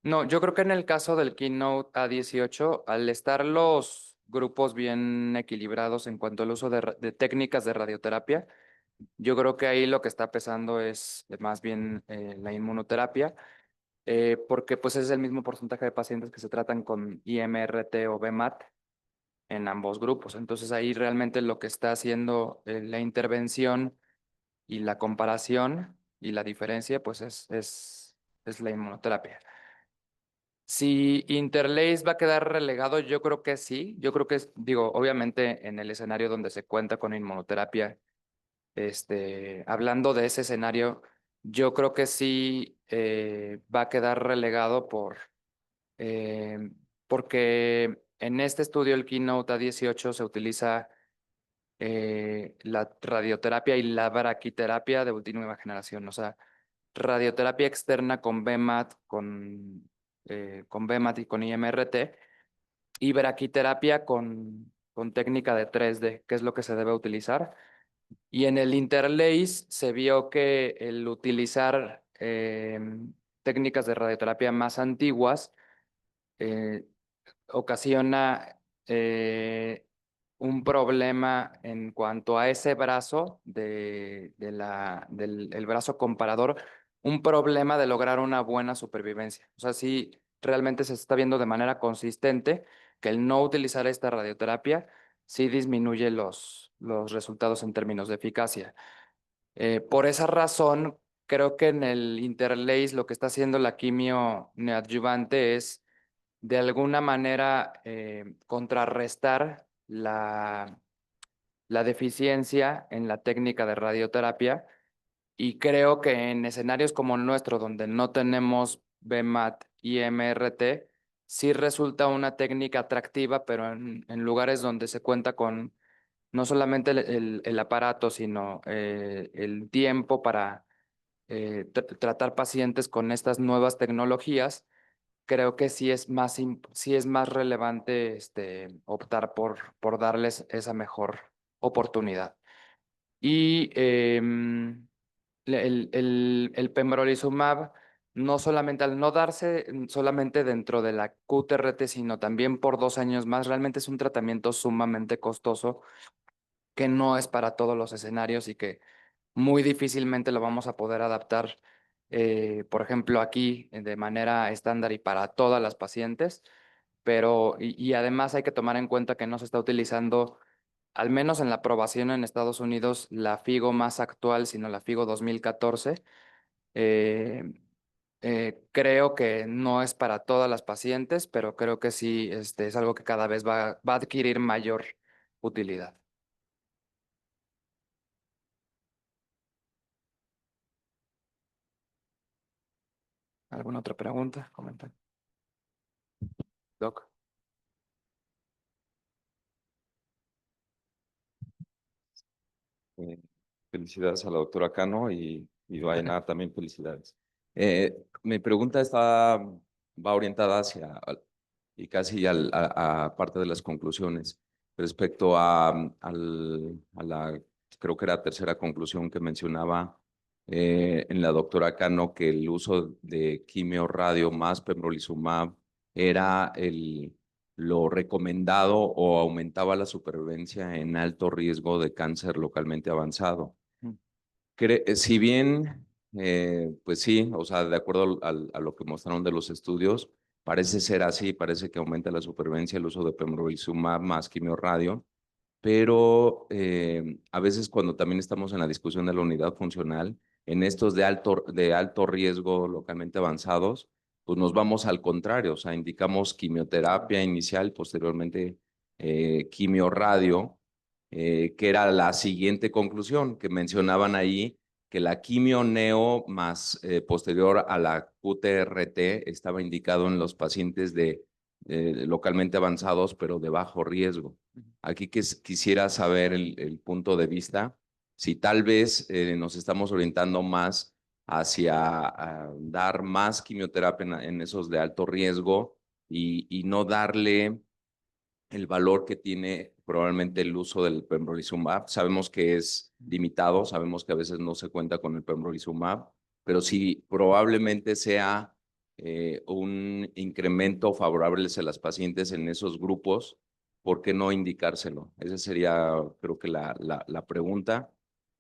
No, yo creo que en el caso del Keynote A18, al estar los grupos bien equilibrados en cuanto al uso de técnicas de radioterapia, yo creo que ahí lo que está pesando es más bien la inmunoterapia, porque pues es el mismo porcentaje de pacientes que se tratan con IMRT o BMAT en ambos grupos. Entonces ahí realmente lo que está haciendo la intervención y la comparación y la diferencia, pues es la inmunoterapia. Si Interlace va a quedar relegado, yo creo que sí. Yo creo que digo, obviamente en el escenario donde se cuenta con inmunoterapia, hablando de ese escenario, yo creo que sí va a quedar relegado eh, porque en este estudio, el Keynote A18, se utiliza la radioterapia y la braquiterapia de última generación. O sea, radioterapia externa con BMAT, con BMAT y con IMRT, y braquiterapia con técnica de 3D, que es lo que se debe utilizar. Y en el Interlace se vio que el utilizar técnicas de radioterapia más antiguas eh, ocasiona un problema en cuanto a ese brazo del el brazo comparador, un problema de lograr una buena supervivencia. O sea, sí, realmente se está viendo de manera consistente que el no utilizar esta radioterapia sí disminuye los resultados en términos de eficacia. Por esa razón, creo que en el Interlace lo que está haciendo la quimio neoadyuvante es de alguna manera contrarrestar la deficiencia en la técnica de radioterapia, y creo que en escenarios como el nuestro, donde no tenemos BMAT y MRT, sí resulta una técnica atractiva, pero en lugares donde se cuenta con no solamente el aparato, sino el tiempo para tratar pacientes con estas nuevas tecnologías, creo que sí es más relevante optar por darles esa mejor oportunidad. Y el pembrolizumab, no solamente al no darse solamente dentro de la QTRT, sino también por 2 años más, realmente es un tratamiento sumamente costoso que no es para todos los escenarios y que muy difícilmente lo vamos a poder adaptar, por ejemplo, aquí de manera estándar y para todas las pacientes, pero y además hay que tomar en cuenta que no se está utilizando, al menos en la aprobación en Estados Unidos, la FIGO más actual, sino la FIGO 2014. Eh, Creo que no es para todas las pacientes, pero creo que sí es algo que cada vez va a adquirir mayor utilidad. ¿Alguna otra pregunta? Comentario. Doc. Eh, Felicidades a la doctora Cano y Vaina también felicidades. Mi pregunta va orientada y casi a parte de las conclusiones respecto a la, creo que era tercera conclusión que mencionaba en la doctora Cano, que el uso de quimio radio más pembrolizumab era lo recomendado o aumentaba la supervivencia en alto riesgo de cáncer localmente avanzado. Mm. Si bien, pues sí, o sea, de acuerdo a lo que mostraron de los estudios, parece ser así, parece que aumenta la supervivencia el uso de pembrolizumab más quimiorradio, pero a veces cuando también estamos en la discusión de la unidad funcional, en estos de alto riesgo localmente avanzados, pues nos vamos al contrario, o sea, indicamos quimioterapia inicial, posteriormente quimiorradio, que era la siguiente conclusión que mencionaban ahí, que la quimio neo más posterior a la QTRT estaba indicado en los pacientes localmente avanzados, pero de bajo riesgo. Aquí quisiera saber el punto de vista, si tal vez nos estamos orientando más hacia dar más quimioterapia en esos de alto riesgo y no darle el valor que tiene probablemente el uso del pembrolizumab. Sabemos que es limitado, sabemos que a veces no se cuenta con el pembrolizumab, pero sí probablemente sea un incremento favorable a las pacientes en esos grupos, ¿por qué no indicárselo? Esa sería, creo que la pregunta.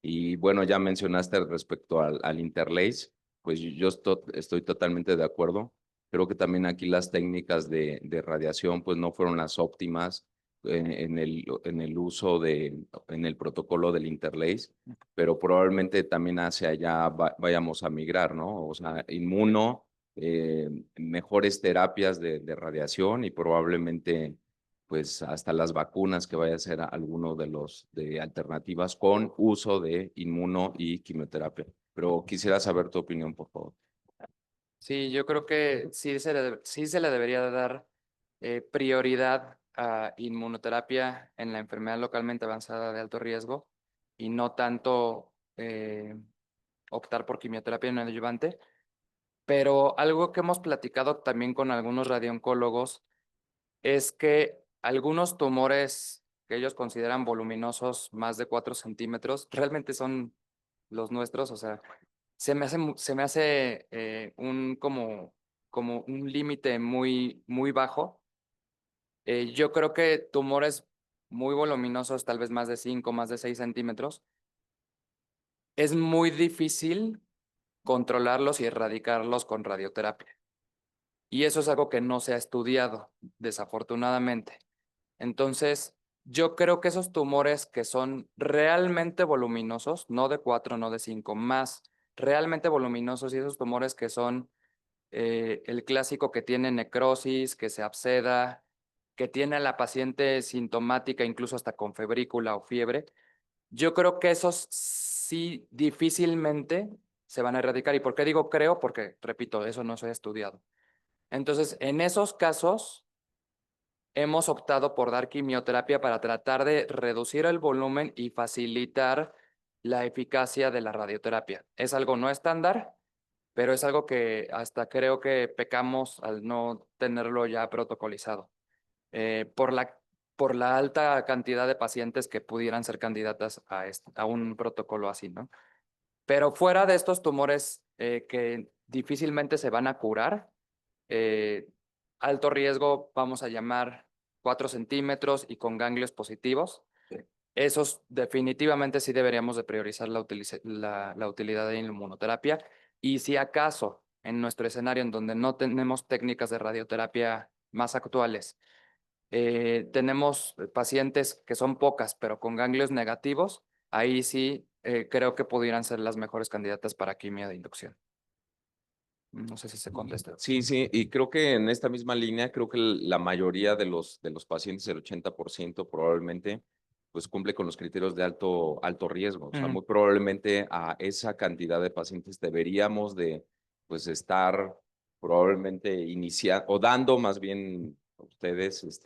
Y bueno, ya mencionaste respecto al Interlace, pues yo estoy totalmente de acuerdo. Creo que también aquí las técnicas de radiación pues no fueron las óptimas en el uso en el protocolo del Interlace, pero probablemente también hacia allá vayamos a migrar, ¿no? O sea, mejores terapias de radiación y probablemente pues hasta las vacunas que vaya a ser alguno de alternativas con uso de inmuno y quimioterapia. Pero quisiera saber tu opinión, por favor. Sí, yo creo que sí se le debería de dar prioridad a inmunoterapia en la enfermedad localmente avanzada de alto riesgo y no tanto optar por quimioterapia en el adyuvante. Pero algo que hemos platicado también con algunos radiooncólogos es que algunos tumores que ellos consideran voluminosos, más de 4 centímetros, realmente son los nuestros. O sea, se me hace como un límite muy bajo. Yo creo que tumores muy voluminosos, tal vez más de 5, más de 6 centímetros, es muy difícil controlarlos y erradicarlos con radioterapia. Y eso es algo que no se ha estudiado, desafortunadamente. Entonces, yo creo que esos tumores que son realmente voluminosos, no de 4, no de 5, más realmente voluminosos, y esos tumores que son el clásico que tiene necrosis, que se absceda, que tiene a la paciente sintomática, incluso hasta con febrícula o fiebre, yo creo que esos sí difícilmente se van a erradicar. ¿Y por qué digo creo? Porque, repito, eso no se ha estudiado. Entonces, en esos casos, hemos optado por dar quimioterapia para tratar de reducir el volumen y facilitar la eficacia de la radioterapia. Es algo no estándar, pero es algo que hasta creo que pecamos al no tenerlo ya protocolizado, por la alta cantidad de pacientes que pudieran ser candidatas a un protocolo así, ¿no? Pero fuera de estos tumores que difícilmente se van a curar, eh, alto riesgo, vamos a llamar 4 centímetros y con ganglios positivos, esos definitivamente sí deberíamos de priorizar la utilidad de inmunoterapia. Y si acaso en nuestro escenario en donde no tenemos técnicas de radioterapia más actuales, tenemos pacientes que son pocas, pero con ganglios negativos, ahí sí creo que pudieran ser las mejores candidatas para quimio de inducción. No sé si se contesta. Sí, sí, y creo que en esta misma línea, creo que la mayoría de los pacientes, el 80% probablemente, pues cumple con los criterios de alto riesgo. O sea, muy probablemente a esa cantidad de pacientes deberíamos de, pues, estar probablemente iniciando, o dando más bien a ustedes,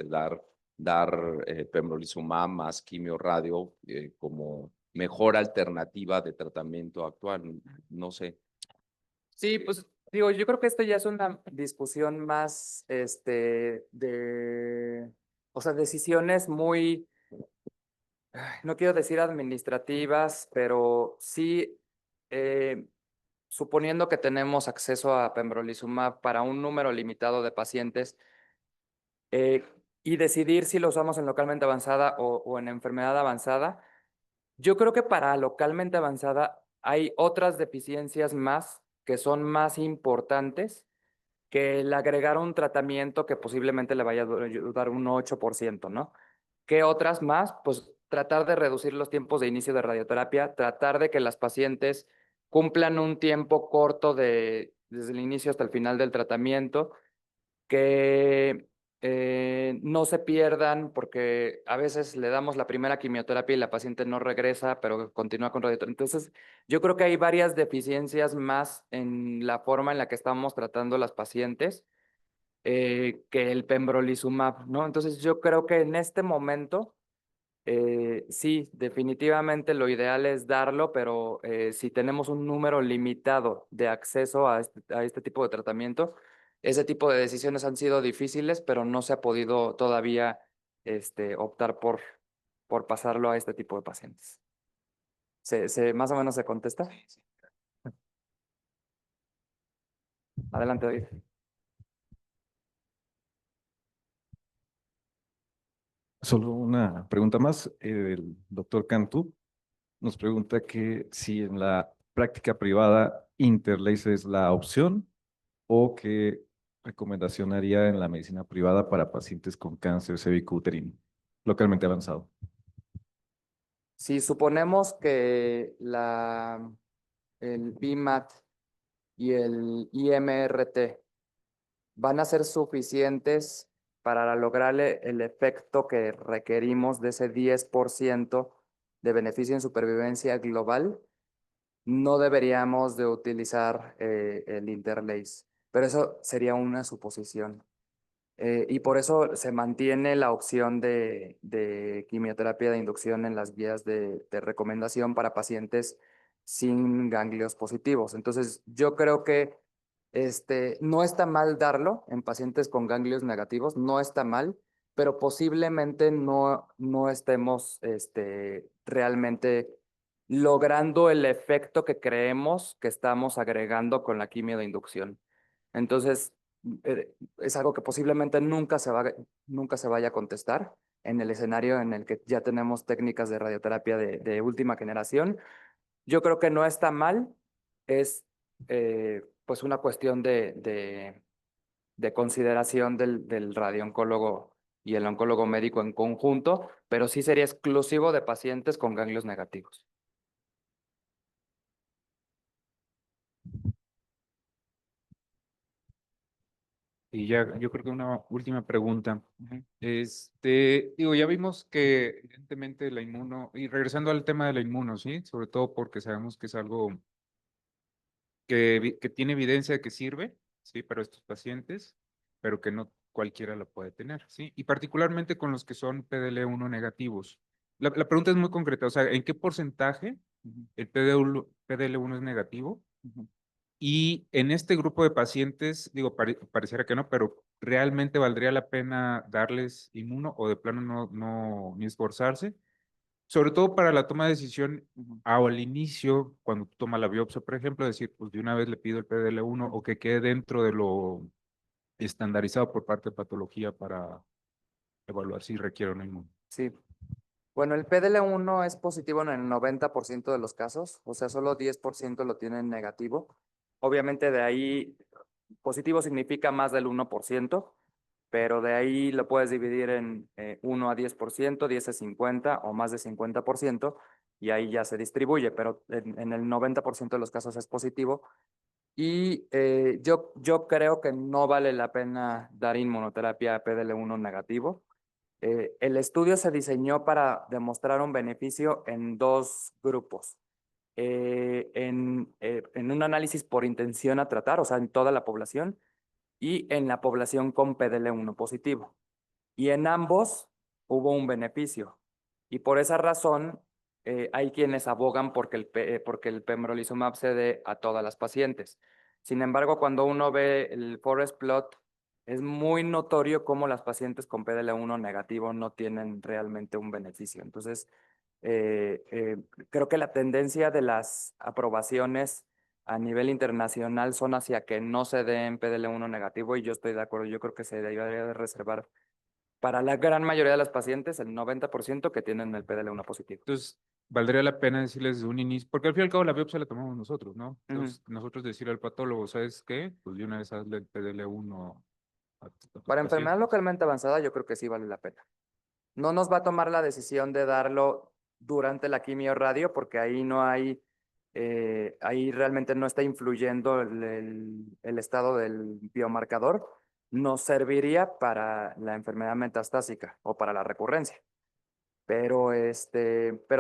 dar pembrolizumab más quimio radio como mejor alternativa de tratamiento actual. No sé. Sí, pues digo, yo creo que esto ya es una discusión más, o sea, decisiones muy, no quiero decir administrativas, pero sí, suponiendo que tenemos acceso a pembrolizumab para un número limitado de pacientes, y decidir si lo usamos en localmente avanzada o en enfermedad avanzada, yo creo que para localmente avanzada hay otras deficiencias más que son más importantes que el agregar un tratamiento que posiblemente le vaya a ayudar un 8%, ¿no? ¿Qué otras más? Pues tratar de reducir los tiempos de inicio de radioterapia, tratar de que las pacientes cumplan un tiempo corto desde el inicio hasta el final del tratamiento, que no se pierdan, porque a veces le damos la primera quimioterapia y la paciente no regresa, pero continúa con radioterapia. Entonces, yo creo que hay varias deficiencias más en la forma en la que estamos tratando las pacientes que el pembrolizumab, ¿no? Entonces, yo creo que en este momento, sí, definitivamente lo ideal es darlo, pero si tenemos un número limitado de acceso a este tipo de tratamiento, ese tipo de decisiones han sido difíciles, pero no se ha podido todavía optar por pasarlo a este tipo de pacientes. ¿Más o menos se contesta? Adelante, David. Solo una pregunta más. El doctor Cantú nos pregunta que si en la práctica privada Interlace es la opción o qué recomendación haría en la medicina privada para pacientes con cáncer cervicuterino localmente avanzado. Si suponemos que el BIMAT y el IMRT van a ser suficientes para lograr el efecto que requerimos de ese 10% de beneficio en supervivencia global, no deberíamos de utilizar el Interlace, pero eso sería una suposición. Y por eso se mantiene la opción de quimioterapia de inducción en las guías de recomendación para pacientes sin ganglios positivos. Entonces, yo creo que no está mal darlo en pacientes con ganglios negativos, no está mal, pero posiblemente no estemos realmente logrando el efecto que creemos que estamos agregando con la quimio de inducción. Entonces, es algo que posiblemente nunca se vaya a contestar en el escenario en el que ya tenemos técnicas de radioterapia de última generación. Yo creo que no está mal, es pues una cuestión de consideración del radiooncólogo y el oncólogo médico en conjunto, pero sí sería exclusivo de pacientes con ganglios negativos. Y ya, yo creo que una última pregunta. Ujú. Digo, ya vimos que evidentemente la inmuno, y regresando al tema de la inmuno, ¿sí? Sobre todo porque sabemos que es algo que tiene evidencia de que sirve, ¿sí? Para estos pacientes, pero que no cualquiera lo puede tener, ¿sí? Y particularmente con los que son PDL1 negativos. La pregunta es muy concreta, o sea, ¿en qué porcentaje el PDL1 es negativo? Ujú. Y en este grupo de pacientes, digo, pareciera que no, pero ¿realmente valdría la pena darles inmuno o de plano no ni esforzarse? Sobre todo para la toma de decisión Ujú. al inicio, cuando tú tomas la biopsia, por ejemplo, decir, pues de una vez le pido el PDL1 o que quede dentro de lo estandarizado por parte de patología para evaluar si requiere o no inmuno. Sí. Bueno, el PDL1 es positivo en el 90% de los casos, o sea, solo 10% lo tienen negativo. Obviamente de ahí, positivo significa más del 1%, pero de ahí lo puedes dividir en 1 a 10%, 10 a 50 o más de 50%, y ahí ya se distribuye, pero en el 90% de los casos es positivo. Y yo creo que no vale la pena dar inmunoterapia a PDL1 negativo. El estudio se diseñó para demostrar un beneficio en dos grupos. En un análisis por intención a tratar, o sea, en toda la población, y en la población con PDL1 positivo. Y en ambos hubo un beneficio. Y por esa razón, hay quienes abogan porque el pembrolizumab se dé a todas las pacientes. Sin embargo, cuando uno ve el forest plot, es muy notorio cómo las pacientes con PDL1 negativo no tienen realmente un beneficio. Entonces, creo que la tendencia de las aprobaciones a nivel internacional son hacia que no se den PDL1 negativo y yo estoy de acuerdo. Yo creo que se debería de reservar para la gran mayoría de las pacientes, el 90% que tienen el PDL1 positivo. Entonces, valdría la pena decirles desde un inicio, porque al fin y al cabo la biopsia la tomamos nosotros, ¿no? Entonces, nosotros decir al patólogo, ¿sabes qué? Pues de una vez hazle el PDL1 a tus Para enfermedad pacientes. localmente avanzada, yo creo que sí vale la pena. No nos va a tomar la decisión de darlo durante la quimio radio, porque ahí no hay, ahí realmente no está influyendo el estado del biomarcador. Nos serviría para la enfermedad metastásica o para la recurrencia. Pero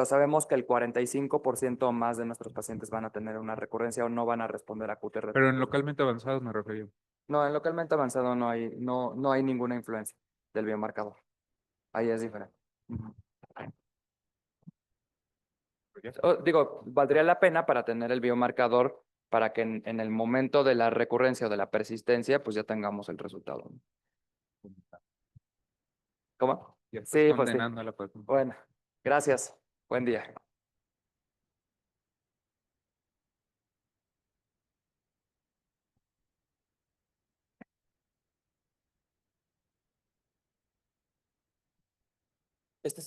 sabemos que el 45% más de nuestros pacientes van a tener una recurrencia o no van a responder a QTR. Pero en localmente avanzados me refiero. No, en localmente avanzado no hay ninguna influencia del biomarcador. Ahí es diferente. Ujú. Digo, valdría la pena para tener el biomarcador para que en el momento de la recurrencia o de la persistencia, pues ya tengamos el resultado, ¿no? ¿Cómo? Ya estás Sí, pues sí. condenando a la paciente. Bueno, gracias. Buen día. Este es el